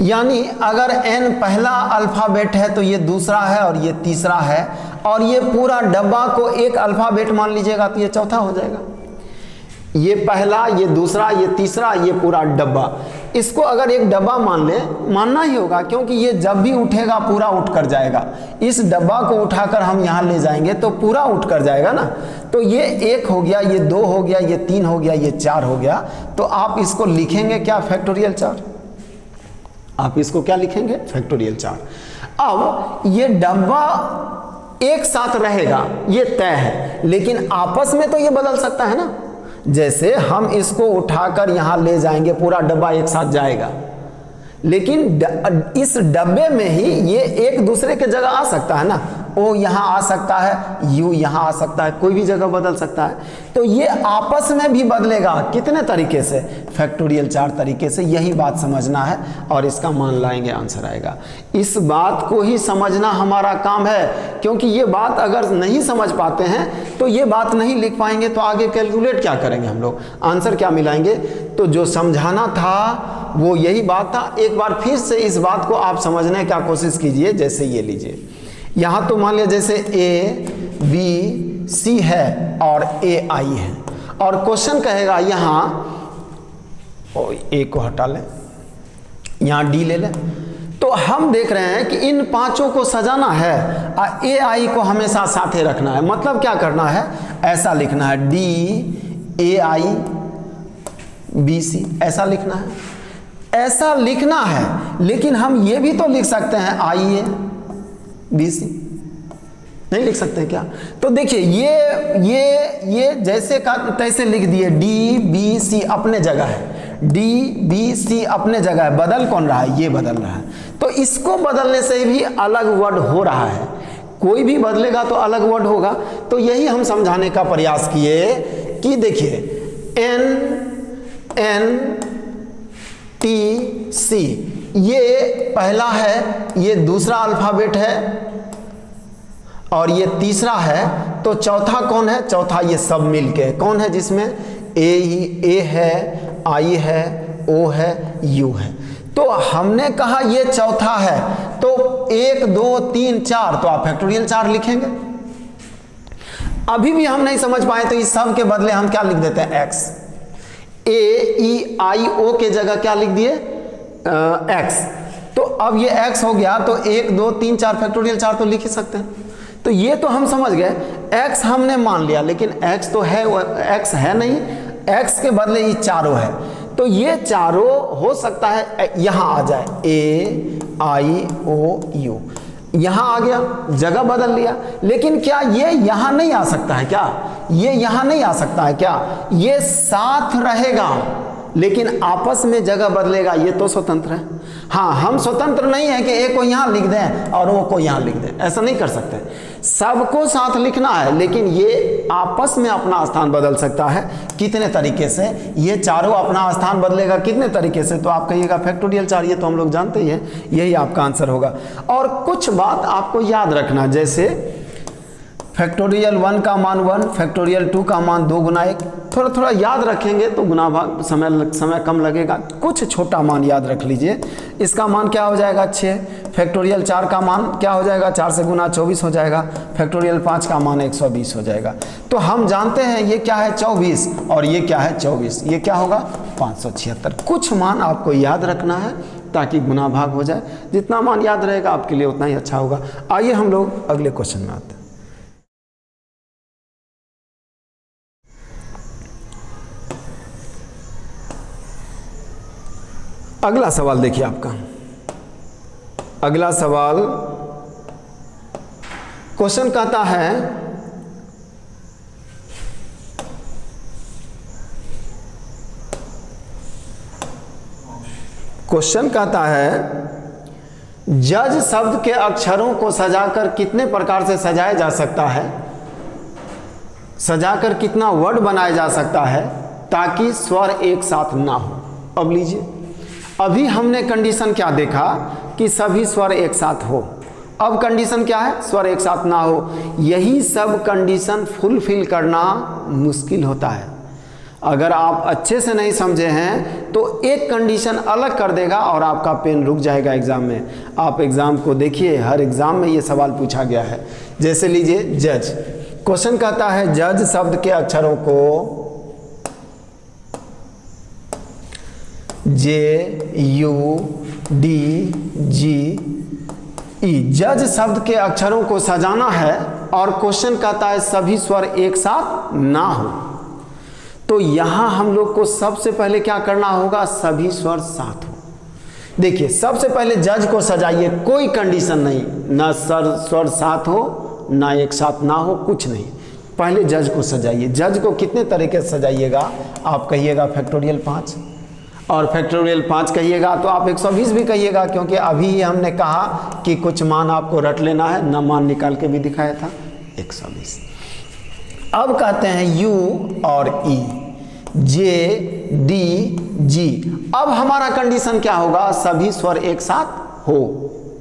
Speaker 1: यानी अगर n पहला अल्फाबेट है तो ये दूसरा है और ये तीसरा है, और ये पूरा डब्बा को एक अल्फाबेट मान लीजिएगा तो ये चौथा हो जाएगा। ये पहला, ये दूसरा, ये तीसरा, ये पूरा डब्बा, इसको अगर एक डब्बा मान ले, मानना ही होगा क्योंकि ये जब भी उठेगा पूरा उठ कर जाएगा। इस डब्बा को उठाकर हम यहाँ ले जाएंगे तो पूरा उठ कर जाएगा ना। तो ये एक हो गया, ये दो हो गया, ये तीन हो गया, ये चार हो गया। तो आप इसको लिखेंगे क्या, फैक्टोरियल 4। आप इसको क्या लिखेंगे, फैक्टोरियल 4। अब ये डब्बा एक साथ रहेगा ये तय है, लेकिन आपस में तो ये बदल सकता है ना। जैसे हम इसको उठाकर यहां ले जाएंगे, पूरा डब्बा एक साथ जाएगा, लेकिन इस डब्बे में ही ये एक दूसरे के जगह आ सकता है ना। ओ यहाँ आ सकता है, यू यहाँ आ सकता है, कोई भी जगह बदल सकता है। तो ये आपस में भी बदलेगा, कितने तरीके से, फैक्टोरियल 4 तरीके से। यही बात समझना है और इसका मान लाएंगे, आंसर आएगा। इस बात को ही समझना हमारा काम है, क्योंकि ये बात अगर नहीं समझ पाते हैं तो ये बात नहीं लिख पाएंगे, तो आगे कैलकुलेट क्या करेंगे हम लोग, आंसर क्या मिलाएंगे। तो जो समझाना था वो यही बात था। एक बार फिर से इस बात को आप समझने का कोशिश कीजिए। जैसे ये लीजिए, यहाँ तो मान लिया जैसे ए बी सी है और ए आई है, और क्वेश्चन कहेगा यहाँ, ए को हटा लें, यहाँ डी ले लें। तो हम देख रहे हैं कि इन पांचों को सजाना है, ए आई को हमेशा साथे रखना है। मतलब क्या करना है, ऐसा लिखना है D A I B C, ऐसा लिखना है, ऐसा लिखना है। लेकिन हम ये भी तो लिख सकते हैं आई ए बी सी, नहीं लिख सकते क्या। तो देखिए ये जैसे का तैसे लिख दिए, डी बी सी अपने जगह है, डी बी सी अपने जगह है। बदल कौन रहा है, ये बदल रहा है। तो इसको बदलने से भी अलग वर्ड हो रहा है, कोई भी बदलेगा तो अलग वर्ड होगा। तो यही हम समझाने का प्रयास किए कि देखिए एन टी सी ये पहला है, ये दूसरा अल्फाबेट है और ये तीसरा है। तो चौथा कौन है, चौथा ये सब मिलके कौन है, जिसमें ए है, आई है, ओ है, यू है। तो हमने कहा ये चौथा है, तो 1 2 3 4, तो आप फैक्टोरियल 4 लिखेंगे। अभी भी हम नहीं समझ पाए तो इस सब के बदले हम क्या लिख देते हैं, एक्स। ए ई आई ओ के जगह क्या लिख दिए, एक्स। तो अब ये एक्स हो गया, तो 1 2 3 4 फैक्टोरियल 4 तो लिख ही सकते हैं। तो ये तो हम समझ गए, एक्स हमने मान लिया, लेकिन एक्स तो है, एक्स है नहीं, एक्स के बदले ये चारों है। तो ये चारों हो सकता है यहां आ जाए, ए आई ओ यू, यहां आ गया, जगह बदल लिया। लेकिन क्या ये यहां नहीं आ सकता है क्या, ये यहां नहीं आ सकता है क्या, ये साथ रहेगा लेकिन आपस में जगह बदलेगा, ये तो स्वतंत्र है। हाँ, हम स्वतंत्र नहीं है कि ए को यहाँ लिख दें और वो को यहाँ लिख दें, ऐसा नहीं कर सकते। सबको साथ लिखना है, लेकिन ये आपस में अपना स्थान बदल सकता है। कितने तरीके से, ये चारों अपना स्थान बदलेगा कितने तरीके से, तो आप कहिएगा फैक्टोरियल 4, ये तो हम लोग जानते ही हैं, यही आपका आंसर होगा। और कुछ बात आपको याद रखना, जैसे फैक्टोरियल 1 का मान 1, फैक्टोरियल 2 का मान 2 गुना 1, थोड़ा थोड़ा याद रखेंगे तो गुना भाग समय कम लगेगा। कुछ छोटा मान याद रख लीजिए, इसका मान क्या हो जाएगा 6, फैक्टोरियल 4 का मान क्या हो जाएगा, 4 से गुना 24 हो जाएगा, फैक्टोरियल 5 का मान 120 हो जाएगा। तो हम जानते हैं ये क्या है 24 और ये क्या है 24, ये क्या होगा 576। कुछ मान आपको याद रखना है ताकि गुना भाग हो जाए, जितना मान याद रहेगा आपके लिए उतना ही अच्छा होगा। आइए हम लोग अगले क्वेश्चन में आते हैं। अगला सवाल देखिए आपका, अगला सवाल क्वेश्चन कहता है जज शब्द के अक्षरों को सजाकर कितने प्रकार से सजाया जा सकता है, सजाकर कितना वर्ड बनाया जा सकता है ताकि स्वर एक साथ ना हो। अब लीजिए, अभी हमने कंडीशन क्या देखा कि सभी स्वर एक साथ हो। अब कंडीशन क्या है, स्वर एक साथ ना हो। यही सब कंडीशन फुलफिल करना मुश्किल होता है। अगर आप अच्छे से नहीं समझे हैं तो एक कंडीशन अलग कर देगा और आपका पेन रुक जाएगा एग्जाम में। आप एग्जाम को देखिए, हर एग्जाम में ये सवाल पूछा गया है। जैसे लीजिए जज, क्वेश्चन कहता है जज शब्द के अक्षरों को JUDGE, जज शब्द के अक्षरों को सजाना है और क्वेश्चन कहता है सभी स्वर एक साथ ना हो। तो यहां हम लोग को सबसे पहले क्या करना होगा, सभी स्वर साथ हो। देखिए, सबसे पहले जज को सजाइए, कोई कंडीशन नहीं, ना स्वर साथ हो ना एक साथ ना हो, कुछ नहीं। पहले जज को सजाइए। जज को कितने तरीके से सजाइएगा, आप कहिएगा फैक्टोरियल 5, और फैक्टोरियल 5 कहिएगा तो आप 120 भी कहिएगा, क्योंकि अभी हमने कहा कि कुछ मान आपको रट लेना है, न मान निकाल के भी दिखाया था 120। अब कहते हैं U और E, JDG। अब हमारा कंडीशन क्या होगा, सभी स्वर एक साथ हो।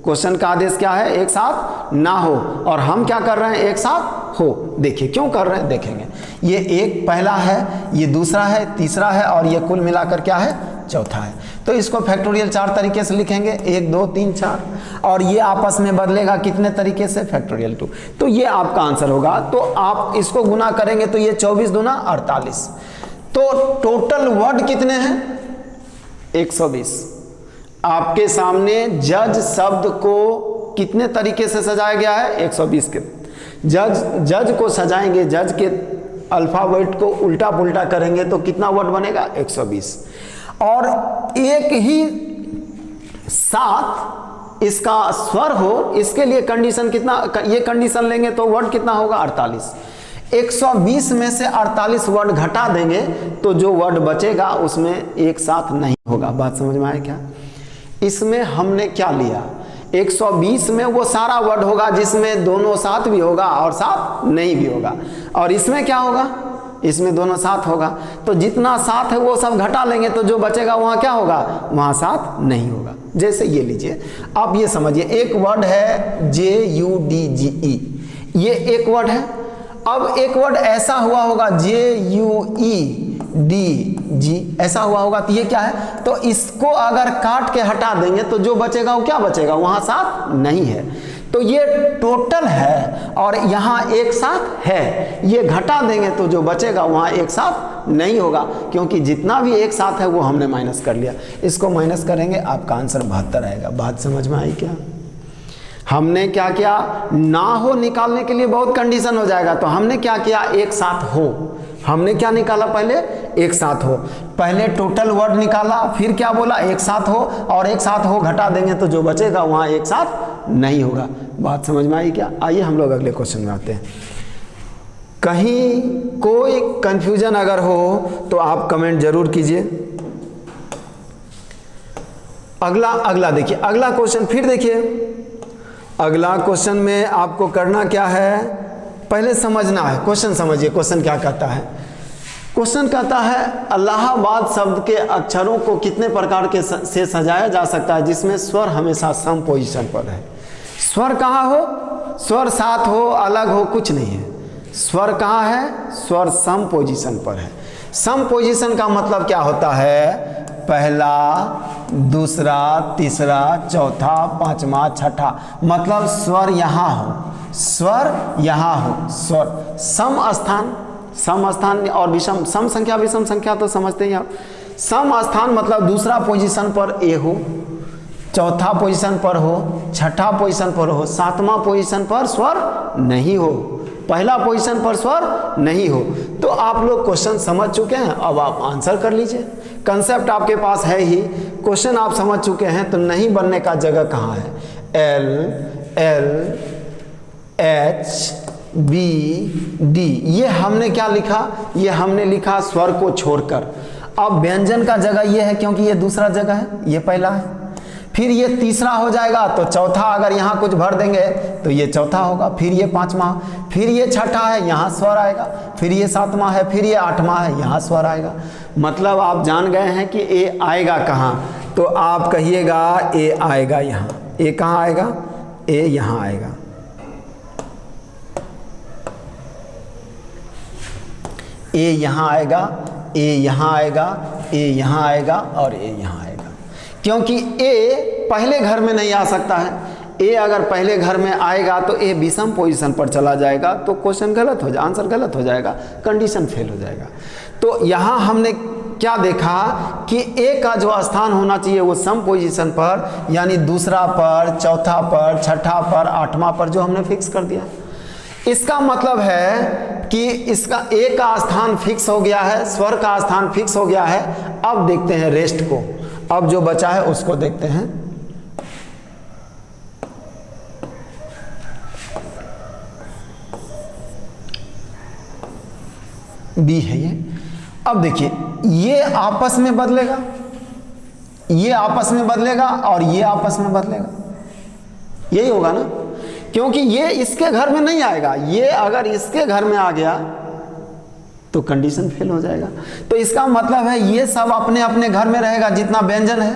Speaker 1: क्वेश्चन का आदेश क्या है, एक साथ ना हो, और हम क्या कर रहे हैं, एक साथ हो। देखिए क्यों कर रहे हैं, देखेंगे। ये एक पहला है, ये दूसरा है, तीसरा है, और ये कुल मिलाकर क्या है, चौथा है। तो इसको फैक्टोरियल 4 तरीके से लिखेंगे, 1 2 3 4, और ये आपस में बदलेगा कितने तरीके से, फैक्टोरियल 2। तो ये आपका आंसर होगा। तो आप इसको गुना करेंगे तो ये 24 दूना 48। तो टोटल वर्ड कितने हैं, 120। आपके सामने जज शब्द को कितने तरीके से सजाया गया है, 120 के। जज को सजाएंगे, जज के अल्फाबेट को उल्टा पुल्टा करेंगे तो कितना वर्ड बनेगा, 120। और एक ही साथ इसका स्वर हो, इसके लिए कंडीशन कितना, ये कंडीशन लेंगे तो वर्ड कितना होगा, 48। 120 में से 48 वर्ड घटा देंगे तो जो वर्ड बचेगा उसमें एक साथ नहीं होगा। बात समझ में आए क्या? इसमें हमने क्या लिया, 120 में वो सारा वर्ड होगा जिसमें दोनों साथ भी होगा और साथ नहीं भी होगा, और इसमें क्या होगा, इसमें दोनों साथ होगा। तो जितना साथ है वो सब घटा लेंगे तो जो बचेगा वहाँ क्या होगा, वहाँ साथ नहीं होगा। जैसे ये लीजिए, आप ये समझिए, एक वर्ड है JUDGE, ये एक वर्ड है। अब एक वर्ड ऐसा हुआ होगा JUEDG, ऐसा हुआ होगा, तो ये क्या है, तो इसको अगर काट के हटा देंगे तो जो बचेगा वो क्या बचेगा, वहाँ साथ नहीं है। तो ये टोटल है और यहाँ एक साथ है, ये घटा देंगे तो जो बचेगा वहाँ एक साथ नहीं होगा, क्योंकि जितना भी एक साथ है वो हमने माइनस कर लिया। इसको माइनस करेंगे, आपका आंसर 72 आएगा। बात समझ में आई क्या? हमने क्या किया, ना हो निकालने के लिए बहुत कंडीशन हो जाएगा, तो हमने क्या किया, एक साथ हो। हमने क्या निकाला, पहले एक साथ हो, पहले टोटल वर्ड निकाला, फिर क्या बोला, एक साथ हो, और एक साथ हो घटा देंगे तो जो बचेगा वहाँ एक साथ नहीं होगा। बात समझ में आई क्या? आइए हम लोग अगले क्वेश्चन में आते हैं। कहीं कोई कंफ्यूजन अगर हो तो आप कमेंट जरूर कीजिए। अगला देखिए, अगला क्वेश्चन फिर देखिए। अगला क्वेश्चन में आपको करना क्या है, पहले समझना है। क्वेश्चन समझिए, क्वेश्चन क्या कहता है। क्वेश्चन कहता है इलाहाबाद शब्द के अक्षरों को कितने प्रकार के से सजाया जा सकता है जिसमें स्वर हमेशा सम पोजीशन पर है। स्वर कहाँ हो, स्वर साथ हो, अलग हो, कुछ नहीं है। स्वर कहाँ है, स्वर सम पोजीशन पर है। सम पोजीशन का मतलब क्या होता है, पहला, दूसरा, तीसरा, चौथा, पांचवा, छठा, मतलब स्वर यहाँ हो, स्वर यहाँ हो। स्वर सम स्थान, सम स्थान और विषम, सम संख्या विषम संख्या तो समझते ही आप। सम स्थान मतलब दूसरा पोजीशन पर ए हो, चौथा पोजीशन पर हो, छठा पोजीशन पर हो, सातवां पोजीशन पर स्वर नहीं हो, पहला पोजीशन पर स्वर नहीं हो। तो आप लोग क्वेश्चन समझ चुके हैं, अब आप आंसर कर लीजिए। कंसेप्ट आपके पास है ही, क्वेश्चन आप समझ चुके हैं, तो नहीं बनने का जगह कहाँ है। L, L, H, B, D, ये हमने क्या लिखा, ये हमने लिखा स्वर को छोड़कर। अब व्यंजन का जगह ये है क्योंकि ये दूसरा जगह है, ये पहला है। फिर ये तीसरा हो जाएगा, तो चौथा अगर यहाँ कुछ भर देंगे तो ये चौथा होगा, फिर ये पांचवा, फिर ये छठा है, यहाँ स्वर आएगा, फिर ये सातवां है, फिर ये आठवां है, यहाँ स्वर आएगा। मतलब आप जान गए हैं कि ए आएगा कहाँ, तो आप कहिएगा ए आएगा यहाँ। ए कहाँ आएगा? ए यहाँ आएगा। ए यहाँ आएगा, ए यहाँ आएगा, ए यहाँ आएगा और ए यहाँ आएगा। क्योंकि ए पहले घर में नहीं आ सकता है। ए अगर पहले घर में आएगा तो ए विषम पोजीशन पर चला जाएगा, तो क्वेश्चन गलत हो जाएगा, आंसर गलत हो जाएगा, कंडीशन फेल हो जाएगा। तो यहाँ हमने क्या देखा कि ए का जो स्थान होना चाहिए वो सम पोजीशन पर, यानी दूसरा पर, चौथा पर, छठा पर, आठवां पर, जो हमने फिक्स कर दिया। इसका मतलब है कि इसका ए का स्थान फिक्स हो गया है, स्वर का स्थान फिक्स हो गया है। अब देखते हैं रेस्ट को, अब जो बचा है उसको देखते हैं। बी है ये। अब देखिए ये आपस में बदलेगा, ये आपस में बदलेगा और ये आपस में बदलेगा, यही होगा ना, क्योंकि ये इसके घर में नहीं आएगा। ये अगर इसके घर में आ गया तो कंडीशन फेल हो जाएगा। तो इसका मतलब है ये सब अपने अपने घर में रहेगा, जितना व्यंजन है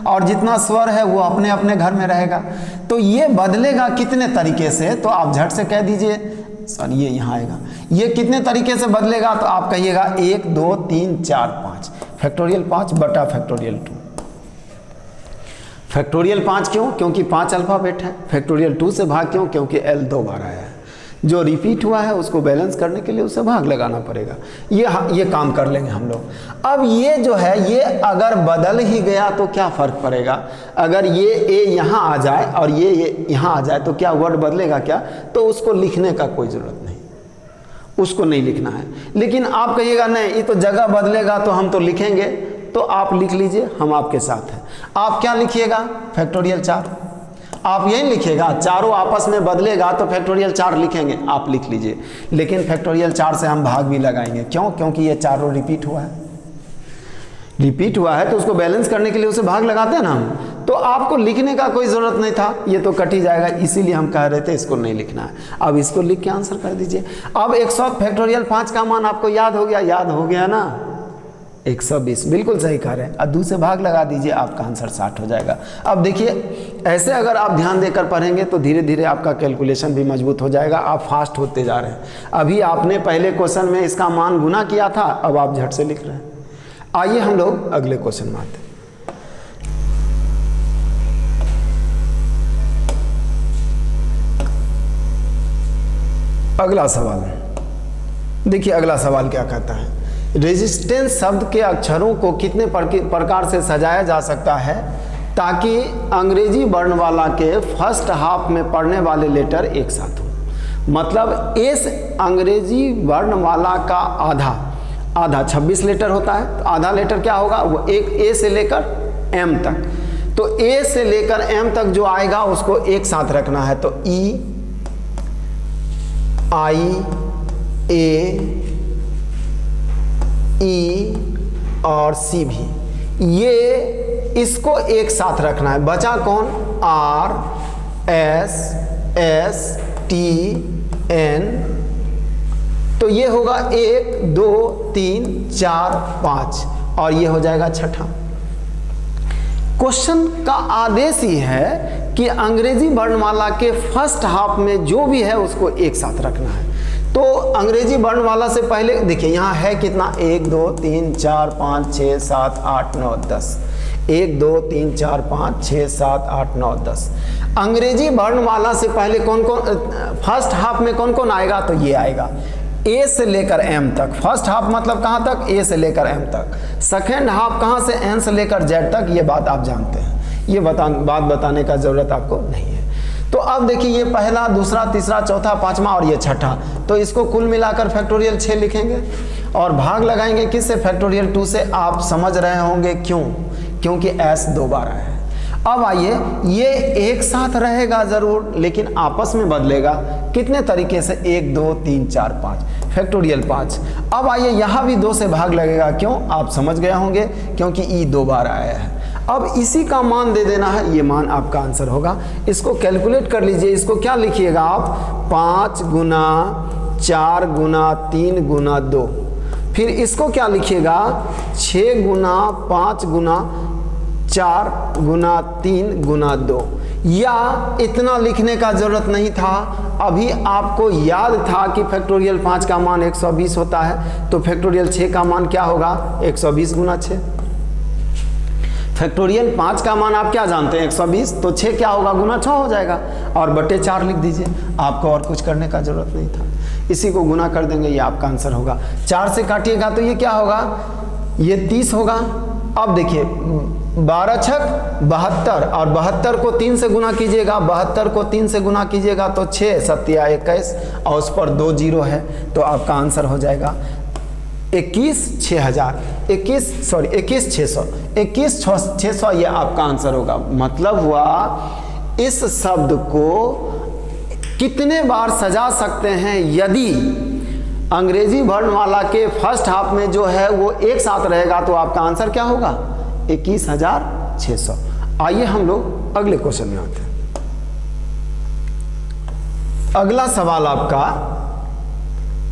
Speaker 1: और जितना स्वर है वो अपने अपने घर में रहेगा। तो ये बदलेगा कितने तरीके से, तो आप झट से कह दीजिए, सर ये यहाँ आएगा। ये कितने तरीके से बदलेगा, तो आप कहिएगा 1 2 3 4 5, फैक्टोरियल 5 बटा फैक्टोरियल 2। फैक्टोरियल 5 क्यों? क्योंकि 5 अल्फाबेट है। फैक्टोरियल 2 से भाग क्यों? क्योंकि L 2 बार आया है। जो रिपीट हुआ है उसको बैलेंस करने के लिए उसे भाग लगाना पड़ेगा। ये काम कर लेंगे हम लोग। अब ये जो है ये अगर बदल ही गया तो क्या फ़र्क पड़ेगा? अगर ये ए यहाँ आ जाए और ये यहाँ आ जाए तो क्या वर्ड बदलेगा क्या? तो उसको लिखने का कोई ज़रूरत नहीं, उसको नहीं लिखना है। लेकिन आप कहिएगा नहीं ये तो जगह बदलेगा तो हम तो लिखेंगे, तो आप लिख लीजिए, हम आपके साथ हैं। आप क्या लिखिएगा? फैक्टोरियल 4 आप यही लिखिएगा। चारों आपस में बदलेगा तो फैक्टोरियल 4 लिखेंगे, आप लिख लीजिए। लेकिन फैक्टोरियल 4 से हम भाग भी लगाएंगे। क्यों? क्योंकि ये चारों रिपीट हुआ है। रिपीट हुआ है तो उसको बैलेंस करने के लिए उसे भाग लगाते हैं ना हम। तो आपको लिखने का कोई ज़रूरत नहीं था, ये तो कट ही जाएगा, इसीलिए हम कह रहे थे इसको नहीं लिखना है। अब इसको लिख के आंसर कर दीजिए। अब 100 फैक्टोरियल 5 का मान आपको याद हो गया? याद हो गया ना? 120 बिल्कुल सही कह रहे हैं। अब 2 से भाग लगा दीजिए, आपका आंसर 60 हो जाएगा। अब देखिए ऐसे अगर आप ध्यान देकर पढ़ेंगे तो धीरे धीरे आपका कैलकुलेशन भी मजबूत हो जाएगा, आप फास्ट होते जा रहे हैं। अभी आपने पहले क्वेश्चन में इसका मान गुना किया था, अब आप झट से लिख रहे हैं। आइए हम लोग अगले क्वेश्चन में आते हैं। अगला सवाल देखिए, अगला सवाल क्या कहता है? रेजिस्टेंस शब्द के अक्षरों को कितने प्रकार से सजाया जा सकता है ताकि अंग्रेजी वर्णमाला के फर्स्ट हाफ में पढ़ने वाले लेटर एक साथ हो। मतलब इस अंग्रेजी वर्णमाला का आधा 26 लेटर होता है, तो आधा लेटर क्या होगा? वो एक ए से लेकर एम तक। तो ए से लेकर एम तक जो आएगा उसको एक साथ रखना है। तो ई, आई, ए, ई और सी भी, ये इसको एक साथ रखना है। बचा कौन? R, S, S, T, N. तो ये होगा 1 2 3 4 5 और ये हो जाएगा छठा। क्वेश्चन का आदेश ही है कि अंग्रेजी वर्णमाला के फर्स्ट हाफ में जो भी है उसको एक साथ रखना है। तो अंग्रेजी वर्णमाला से पहले देखिए यहाँ है कितना? 1 2 3 4 5 6 7 8 9 10। 1 2 3 4 5 6 7 8 9 10। अंग्रेजी वर्णमाला से पहले कौन कौन फर्स्ट हाफ में कौन कौन आएगा? तो ये आएगा ए से लेकर एम तक। फर्स्ट हाफ मतलब कहाँ तक? ए से लेकर एम तक। सेकेंड हाफ कहाँ से? एन से लेकर जेड तक। ये बात आप जानते हैं, ये बात बताने का ज़रूरत आपको नहीं है। तो अब देखिए ये पहला, दूसरा, तीसरा, चौथा, पांचवा और ये छठा। तो इसको कुल मिलाकर फैक्टोरियल 6 लिखेंगे और भाग लगाएंगे किससे? फैक्टोरियल 2 से। आप समझ रहे होंगे क्यों? क्योंकि एस 2 बार आया है। अब आइए, ये एक साथ रहेगा ज़रूर लेकिन आपस में बदलेगा। कितने तरीके से? 1 2 3 4 5, फैक्टोरियल 5। अब आइए यहाँ भी 2 से भाग लगेगा। क्यों? आप समझ गए होंगे, क्योंकि ई 2 बार आया है। अब इसी का मान दे देना है, ये मान आपका आंसर होगा। इसको कैलकुलेट कर लीजिए। इसको क्या लिखिएगा आप, 5 गुना 4 गुना 3 गुना 2। फिर इसको क्या लिखिएगा, 6 गुना 5 गुना 4 गुना 3 गुना 2। या इतना लिखने का ज़रूरत नहीं था, अभी आपको याद था कि फैक्टोरियल 5 का मान 120 होता है, तो फैक्टोरियल 6 का मान क्या होगा, 120 गुना 6। फैक्टोरियल 5 का मान आप क्या जानते हैं, 120, तो 6 क्या होगा, गुना 6 हो जाएगा और बटे 4 लिख दीजिए। आपको और कुछ करने का ज़रूरत नहीं था, इसी को गुना कर देंगे, ये आपका आंसर होगा। 4 से काटिएगा तो ये क्या होगा, ये 30 होगा। अब देखिए 12 छक 72 और 72 को 3 से गुना कीजिएगा, 72 को 3 से गुना कीजिएगा तो 6 7 21 और उस पर 2 जीरो है, तो आपका आंसर हो जाएगा 21,600 21,600 ये आपका आंसर होगा। मतलब हुआ इस शब्द को कितने बार सजा सकते हैं, यदि अंग्रेजी वर्णमाला के फर्स्ट हाफ में जो है वो एक साथ रहेगा तो आपका आंसर क्या होगा, 21,600। आइए हम लोग अगले क्वेश्चन में आते हैं। अगला सवाल आपका,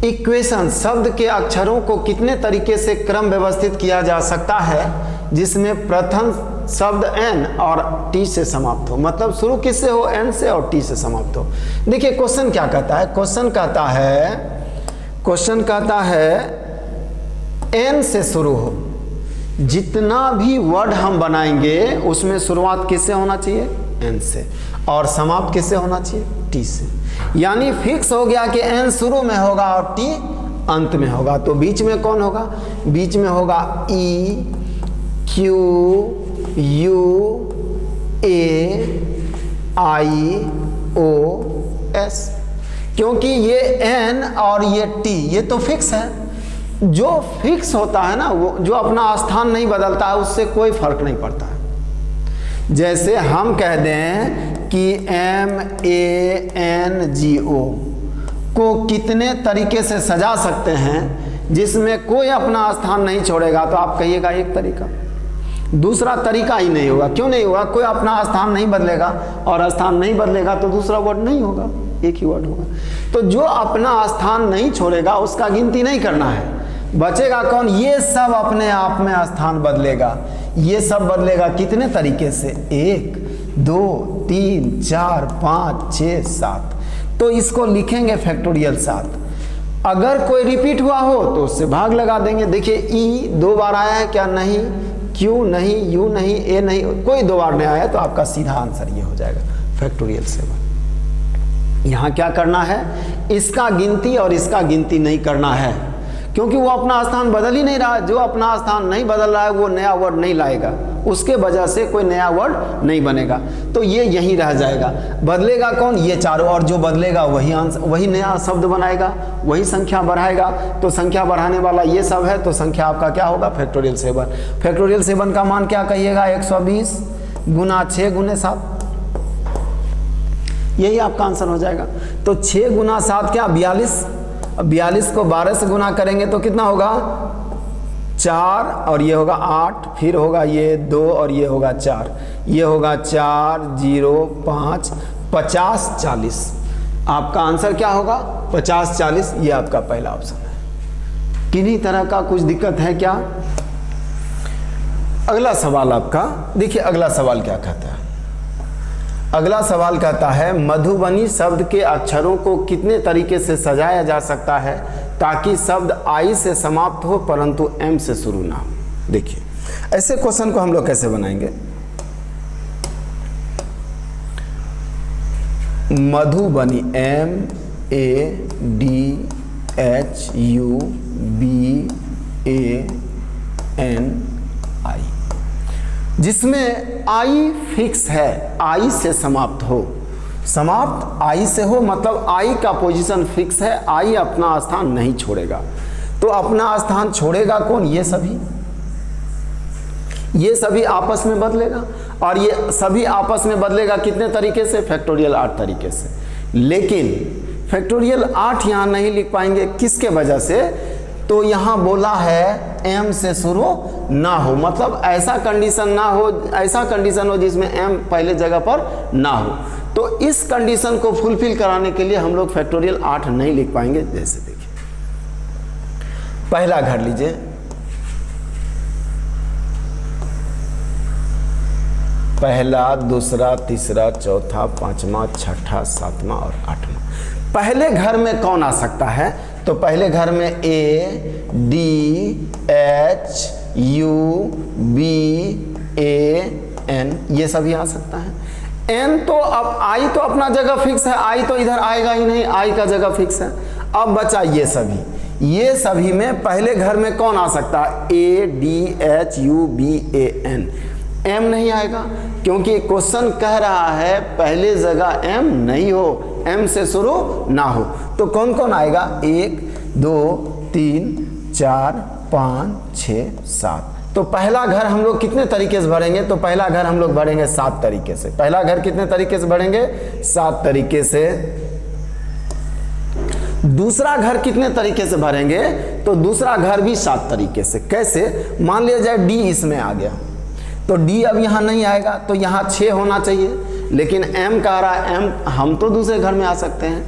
Speaker 1: इक्वेशन शब्द के अक्षरों को कितने तरीके से क्रम व्यवस्थित किया जा सकता है जिसमें प्रथम शब्द n और t से समाप्त हो। मतलब शुरू किससे हो, n से, और t से समाप्त हो। देखिए क्वेश्चन क्या कहता है, क्वेश्चन कहता है n से शुरू हो। जितना भी वर्ड हम बनाएंगे उसमें शुरुआत किससे होना चाहिए, n से, और समाप्त किससे होना चाहिए, t से। यानी फिक्स हो गया कि n शुरू में होगा और t अंत में होगा। तो बीच में कौन होगा, बीच में होगा E Q U A I O S, क्योंकि ये n और ये t ये तो फिक्स है। जो फिक्स होता है ना, वो जो अपना स्थान नहीं बदलता है, उससे कोई फर्क नहीं पड़ता है। जैसे हम कह दें कि MANGO को कितने तरीके से सजा सकते हैं जिसमें कोई अपना स्थान नहीं छोड़ेगा, तो आप कहिएगा एक तरीका, दूसरा तरीका ही नहीं होगा। क्यों नहीं होगा, कोई अपना स्थान नहीं बदलेगा, और स्थान नहीं बदलेगा तो दूसरा वर्ड नहीं होगा, एक ही वर्ड होगा। तो जो अपना स्थान नहीं छोड़ेगा उसका गिनती नहीं करना है। बचेगा कौन, ये सब अपने आप में स्थान बदलेगा। ये सब बदलेगा कितने तरीके से, 1 2 3 4 5 6 7। तो इसको लिखेंगे फैक्टोरियल 7। अगर कोई रिपीट हुआ हो तो उससे भाग लगा देंगे। देखिए E 2 बार आया है क्या, नहीं, Q नहीं, U नहीं, A नहीं, कोई 2 बार नहीं आया, तो आपका सीधा आंसर ये हो जाएगा फैक्टोरियल 7। यहाँ क्या करना है, इसका गिनती और इसका गिनती नहीं करना है, क्योंकि वो अपना स्थान बदल ही नहीं रहा है। जो अपना स्थान नहीं बदल रहा है वो नया वर्ड नहीं लाएगा, उसके वजह से कोई नया वर्ड नहीं बनेगा, तो ये यहीं रह जाएगा। बदलेगा कौन, ये चारों, और जो बदलेगा वही आंसर, वही नया शब्द बनाएगा, वही संख्या बढ़ाएगा। तो संख्या बढ़ाने वाला ये सब है, तो संख्या आपका क्या होगा, फैक्टोरियल 7। फैक्टोरियल 7 का मान क्या कहिएगा, 120 गुना 6 गुने 7, यही आपका आंसर हो जाएगा। तो 6 गुना 7 क्या, 42। अब 42 को 12 से गुना करेंगे तो कितना होगा, 4, और ये होगा 8, फिर होगा ये 2 और ये होगा 4, ये होगा 4 0 5 50 40। आपका आंसर क्या होगा, 50 40। ये आपका पहला ऑप्शन है। किन्हीं तरह का कुछ दिक्कत है क्या। अगला सवाल आपका, देखिए अगला सवाल क्या कहता है। अगला सवाल कहता है, मधुबनी शब्द के अक्षरों को कितने तरीके से सजाया जा सकता है ताकि शब्द आई से समाप्त हो परंतु एम से शुरू ना हो। देखिए ऐसे क्वेश्चन को हम लोग कैसे बनाएंगे। मधुबनी MADHUBANI, जिसमें आई फिक्स है, आई से समाप्त हो, समाप्त आई से हो, मतलब आई का पोजीशन फिक्स है, आई अपना स्थान नहीं छोड़ेगा। तो अपना स्थान छोड़ेगा कौन, ये सभी आपस में बदलेगा, और ये सभी आपस में बदलेगा कितने तरीके से, फैक्टोरियल 8 तरीके से। लेकिन फैक्टोरियल 8 यहाँ नहीं लिख पाएंगे, किसके वजह से, तो यहाँ बोला है m से शुरू ना हो, मतलब ऐसा कंडीशन ना हो, ऐसा कंडीशन हो जिसमें m पहले जगह पर ना हो। तो इस कंडीशन को फुलफिल कराने के लिए हम लोग फैक्टोरियल 8 नहीं लिख पाएंगे। जैसे देखिए पहला घर लीजिए, पहला, दूसरा, तीसरा, चौथा, पांचवा, छठा, सातवां और आठवां। पहले घर में कौन आ सकता है? तो पहले घर में A, D, H, U, B, A, N ये सभी आ सकता है। N तो अब I तो अपना जगह फिक्स है, I तो इधर आएगा ही नहीं, I का जगह फिक्स है। अब बचा ये सभी, ये सभी में पहले घर में कौन आ सकता है? A, D, H, U, B, A, N। M नहीं आएगा क्योंकि क्वेश्चन कह रहा है पहले जगह M नहीं हो, M से शुरू ना हो। तो कौन कौन आएगा? 1, 2, 3, 4, 5, 6, 7। तो पहला घर हम लोग कितने तरीके से भरेंगे? तो पहला घर हम लोग भरेंगे 7 तरीके से। पहला घर कितने तरीके से भरेंगे? 7 तरीके से। दूसरा घर कितने तरीके से भरेंगे? तो दूसरा घर भी 7 तरीके से। कैसे? मान लिया जाए D इसमें आ गया, तो D अब यहाँ नहीं आएगा, तो यहाँ 6 होना चाहिए, लेकिन M कह रहा है M हम तो दूसरे घर में आ सकते हैं,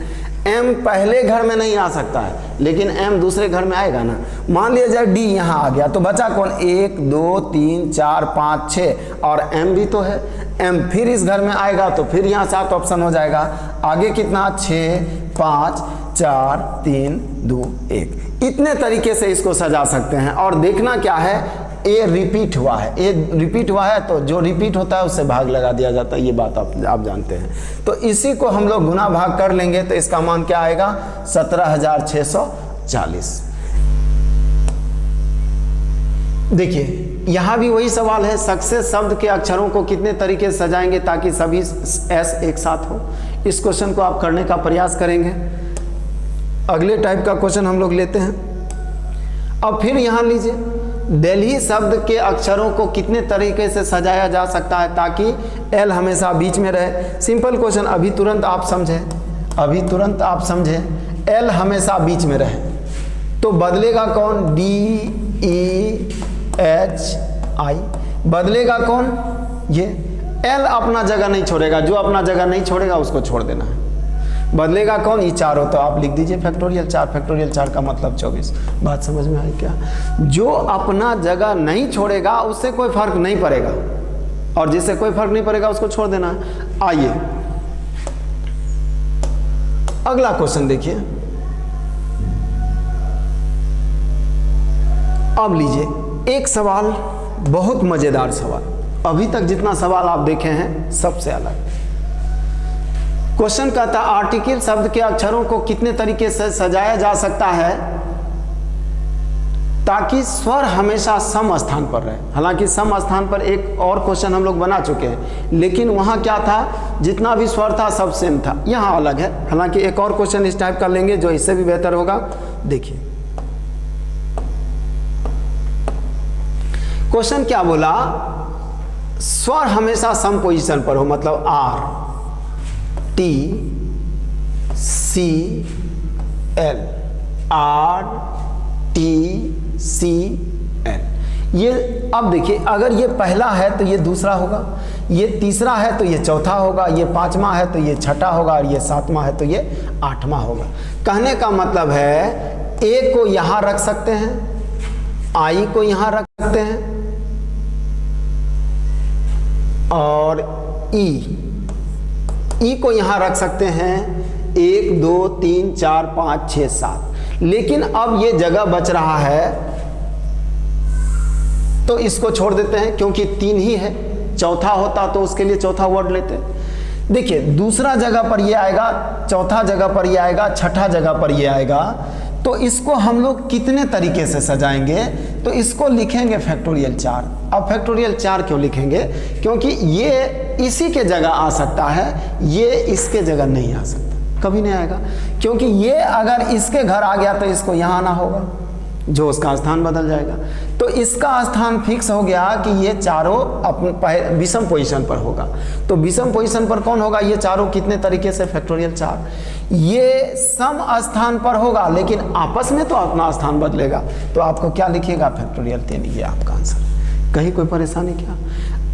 Speaker 1: M पहले घर में नहीं आ सकता है, लेकिन M दूसरे घर में आएगा ना। मान लिया जाए D यहाँ आ गया, तो बचा कौन? 1, 2, 3, 4, 5, 6 और M भी तो है। M फिर इस घर में आएगा तो फिर यहाँ 7 ऑप्शन हो जाएगा। आगे कितना? 6, 5, 4, 3, 2, 1। इतने तरीके से इसको सजा सकते हैं। और देखना क्या है, ए रिपीट हुआ है, ए रिपीट हुआ है तो जो रिपीट होता है उससे भाग लगा दिया जाता है, ये बात आप जानते हैं। तो इसी को हम लोग गुना भाग कर लेंगे तो इसका मान क्या आएगा? 17,640। देखिए यहाँ भी वही सवाल है, सक्सेस शब्द के अक्षरों को कितने तरीके से सजाएंगे ताकि सभी एस एक साथ हो। इस क्वेश्चन को आप करने का प्रयास करेंगे। अगले टाइप का क्वेश्चन हम लोग लेते हैं। अब फिर यहाँ लीजिए, दिल्ली शब्द के अक्षरों को कितने तरीके से सजाया जा सकता है ताकि एल हमेशा बीच में रहे। सिंपल क्वेश्चन, अभी तुरंत आप समझें, एल हमेशा बीच में रहे तो बदलेगा कौन? D, E, H, I बदलेगा कौन? ये एल अपना जगह नहीं छोड़ेगा, जो अपना जगह नहीं छोड़ेगा उसको छोड़ देना है। बदलेगा कौन? ये 4 हो तो आप लिख दीजिए फैक्टोरियल 4। फैक्टोरियल 4 का मतलब 24। बात समझ में आई क्या? जो अपना जगह नहीं छोड़ेगा उससे कोई फर्क नहीं पड़ेगा, और जिससे कोई फर्क नहीं पड़ेगा उसको छोड़ देना है। आइए अगला क्वेश्चन देखिए। अब लीजिए एक सवाल, बहुत मजेदार सवाल, अभी तक जितना सवाल आप देखे हैं सबसे अलग। क्वेश्चन कहता है आर्टिकल शब्द के अक्षरों को कितने तरीके से सजाया जा सकता है ताकि स्वर हमेशा सम स्थान पर रहे। हालांकि सम स्थान पर एक और क्वेश्चन हम लोग बना चुके हैं, लेकिन वहां क्या था, जितना भी स्वर था सब सेम था। यहां अलग है। हालांकि एक और क्वेश्चन इस टाइप का लेंगे जो इससे भी बेहतर होगा। देखिए क्वेश्चन क्या बोला, स्वर हमेशा सम पोजीशन पर हो, मतलब R, T, C, L, R, T, C, L। ये अब देखिए, अगर ये पहला है तो ये दूसरा होगा, ये तीसरा है तो ये चौथा होगा, ये 5वां है तो ये छठा होगा, और ये 7वां है तो ये 8वां होगा। कहने का मतलब है A को यहां रख सकते हैं, I को यहां रख सकते हैं, और E को यहां रख सकते हैं। 1, 2, 3, 4, 5, 6, 7। लेकिन अब ये जगह बच रहा है तो इसको छोड़ देते हैं क्योंकि 3 ही है। चौथा होता तो उसके लिए चौथा वर्ड लेते। देखिए दूसरा जगह पर ये आएगा, चौथा जगह पर ये आएगा, छठा जगह पर ये आएगा। तो इसको हम लोग कितने तरीके से सजाएंगे? तो इसको लिखेंगे फैक्टोरियल 4। अब फैक्टोरियल 4 क्यों लिखेंगे? क्योंकि ये इसी के जगह आ सकता है, ये इसके जगह नहीं आ सकता, कभी नहीं आएगा। क्योंकि ये अगर इसके घर आ गया तो इसको यहाँ आना होगा, जो उसका स्थान बदल जाएगा। तो तो इसका स्थान फिक्स हो गया कि ये चारों अपन विषम पोजीशन पर होगा। तो विषम पोजीशन पर कौन होगा? ये चारों कितने तरीके से? फैक्टोरियल 4। ये सम स्थान पर होगा लेकिन आपस में तो अपना स्थान बदलेगा, तो आपको क्या लिखिएगा? फैक्टोरियल 3। ये आपका आंसर। कहीं कोई परेशानी क्या?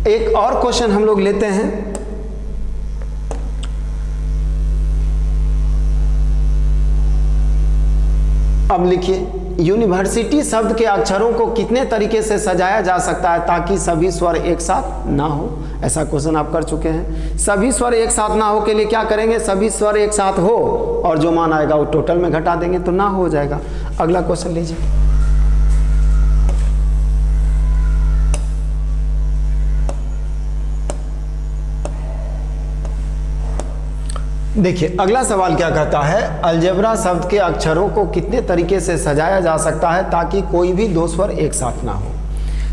Speaker 1: एक और क्वेश्चन हम लोग लेते हैं। अब लिखिए, यूनिवर्सिटी शब्द के अक्षरों को कितने तरीके से सजाया जा सकता है ताकि सभी स्वर एक साथ ना हो? ऐसा क्वेश्चन आप कर चुके हैं। सभी स्वर एक साथ ना हो के लिए क्या करेंगे? सभी स्वर एक साथ हो और जो मान आएगा वो टोटल में घटा देंगे तो ना हो जाएगा। अगला क्वेश्चन लीजिए। देखिए अगला सवाल क्या कहता है? अलजेब्रा शब्द के अक्षरों को कितने तरीके से सजाया जा सकता है ताकि कोई भी दो स्वर एक साथ ना हो?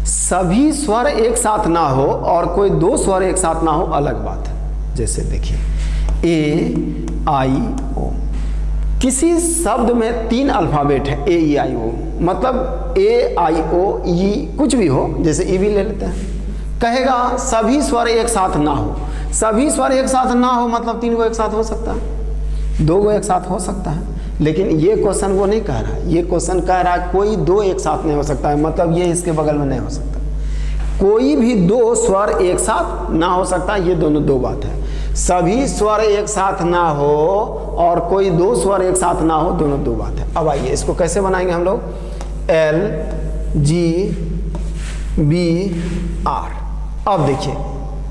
Speaker 1: सभी स्वर एक साथ ना हो और कोई दो स्वर एक साथ ना हो अलग बात है। जैसे देखिए ए आई ओ, किसी शब्द में 3 अल्फाबेट है, ए ई आई ओ, मतलब ए आई ओ ई कुछ भी हो, जैसे ई भी ले लेते हैं। कहेगा सभी स्वर एक साथ ना हो। सभी स्वर एक साथ ना हो मतलब 3 को एक साथ हो सकता है, 2 को एक साथ हो सकता है, लेकिन ये क्वेश्चन वो नहीं कह रहा है। ये क्वेश्चन कह रहा है कोई 2 एक साथ नहीं हो सकता है, मतलब ये इसके बगल में नहीं हो सकता। कोई भी 2 स्वर एक साथ ना हो सकता, ये दोनों 2 बात है। सभी स्वर एक साथ ना हो और कोई 2 स्वर एक साथ ना हो, दोनों 2 बात है। अब आइए इसको कैसे बनाएंगे हम लोग? L G B R. अब देखिए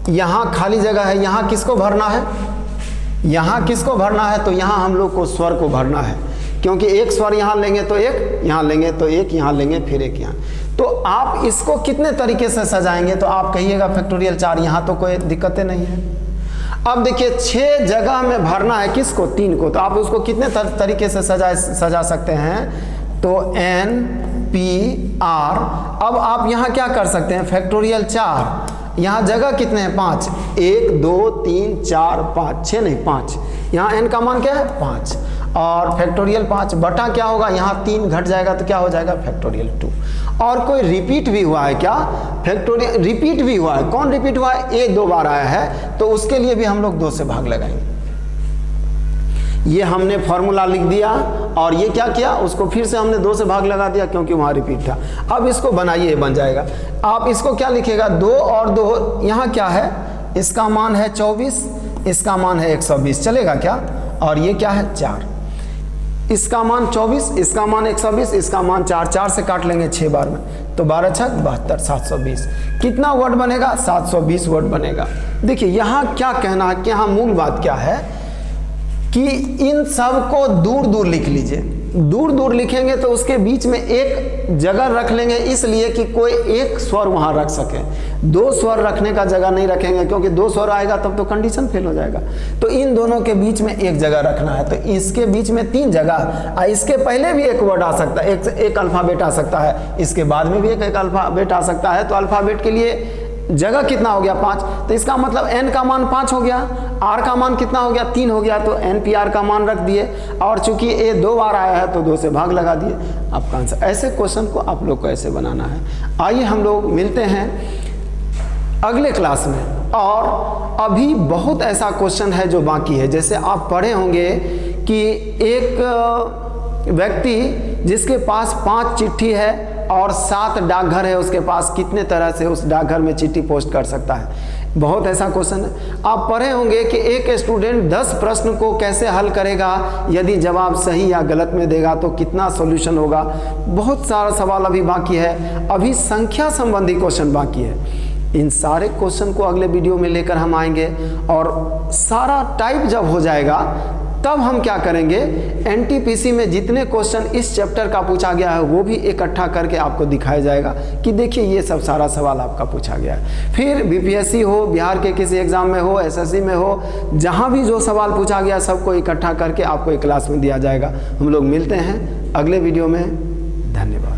Speaker 1: यहाँ खाली जगह है, यहाँ किसको भरना है? यहाँ किसको भरना है? तो यहाँ हम लोग को स्वर को भरना है, क्योंकि एक स्वर यहाँ लेंगे तो एक, यहाँ लेंगे तो एक, यहाँ लेंगे फिर एक यहाँ। तो आप इसको कितने तरीके से सजाएंगे? तो आप कहिएगा फैक्टोरियल 4। यहाँ तो कोई दिक्कतें नहीं है। अब देखिए 6 जगह में भरना है किसको? 3 को। तो आप उसको कितने तरीके से सजा सकते हैं? तो एन पी आर। अब आप यहाँ क्या कर सकते हैं? फैक्टोरियल 4, यहाँ जगह कितने हैं? 5। 1 2 3 4 5, 6 नहीं 5। यहाँ n का मान क्या है? 5। और फैक्टोरियल 5 बटा क्या होगा? यहाँ 3 घट जाएगा तो क्या हो जाएगा? फैक्टोरियल 2। और कोई रिपीट भी हुआ है क्या? फैक्टोरियल रिपीट भी हुआ है। कौन रिपीट हुआ है? ए 2 बार आया है, तो उसके लिए भी हम लोग 2 से भाग लगाएंगे। ये हमने फॉर्मूला लिख दिया और ये क्या किया? उसको फिर से हमने 2 से भाग लगा दिया क्योंकि वहाँ रिपीट था। अब इसको बनाइए, बन जाएगा। आप इसको क्या लिखेगा? 2 और 2, यहाँ क्या है? इसका मान है 24, इसका मान है 120, चलेगा क्या? और ये क्या है? 4। इसका मान 24, इसका मान 120, इसका मान 4, 4 से काट लेंगे 6 बार में, तो 12 छक 72, 720। कितना वर्ड बनेगा? 720 वर्ड बनेगा। देखिए यहाँ क्या कहना है कि यहाँ मूल बात क्या है कि इन सब को दूर दूर लिख लीजिए। दूर दूर लिखेंगे तो उसके बीच में एक जगह रख लेंगे, इसलिए कि कोई एक स्वर वहां रख सके। 2 स्वर रखने का जगह नहीं रखेंगे, क्योंकि 2 स्वर आएगा तब तो कंडीशन फेल हो जाएगा। तो इन दोनों के बीच में एक जगह रखना है, तो इसके बीच में 3 जगह। इसके पहले भी एक वर्ड आ सकता है, एक अल्फाबेट आ सकता है, इसके बाद में भी एक अल्फाबेट आ सकता है। तो अल्फाबेट के लिए जगह कितना हो गया? 5। तो इसका मतलब n का मान 5 हो गया, r का मान कितना हो गया? 3 हो गया, तो NPR का मान रख दिए। और चूंकि a 2 बार आया है तो 2 से भाग लगा दिए, आपका आंसर। ऐसे क्वेश्चन को आप लोग को ऐसे बनाना है। आइए हम लोग मिलते हैं अगले क्लास में। और अभी बहुत ऐसा क्वेश्चन है जो बाकी है। जैसे आप पढ़े होंगे कि एक व्यक्ति जिसके पास 5 चिट्ठी है और 7 डाकघर है, उसके पास कितने तरह से उस डाकघर में चिट्ठी पोस्ट कर सकता है? बहुत ऐसा क्वेश्चन है। आप पढ़े होंगे कि एक स्टूडेंट 10 प्रश्न को कैसे हल करेगा, यदि जवाब सही या गलत में देगा तो कितना सॉल्यूशन होगा। बहुत सारा सवाल अभी बाकी है, अभी संख्या संबंधी क्वेश्चन बाकी है। इन सारे क्वेश्चन को अगले वीडियो में लेकर हम आएंगे, और सारा टाइप जब हो जाएगा तब हम क्या करेंगे, एनटीपीसी में जितने क्वेश्चन इस चैप्टर का पूछा गया है वो भी इकट्ठा करके आपको दिखाया जाएगा कि देखिए ये सब सारा सवाल आपका पूछा गया है। फिर बीपीएससी हो, बिहार के किसी एग्जाम में हो, एसएससी में हो, जहां भी जो सवाल पूछा गया सबको इकट्ठा करके आपको एक क्लास में दिया जाएगा। हम लोग मिलते हैं अगले वीडियो में। धन्यवाद।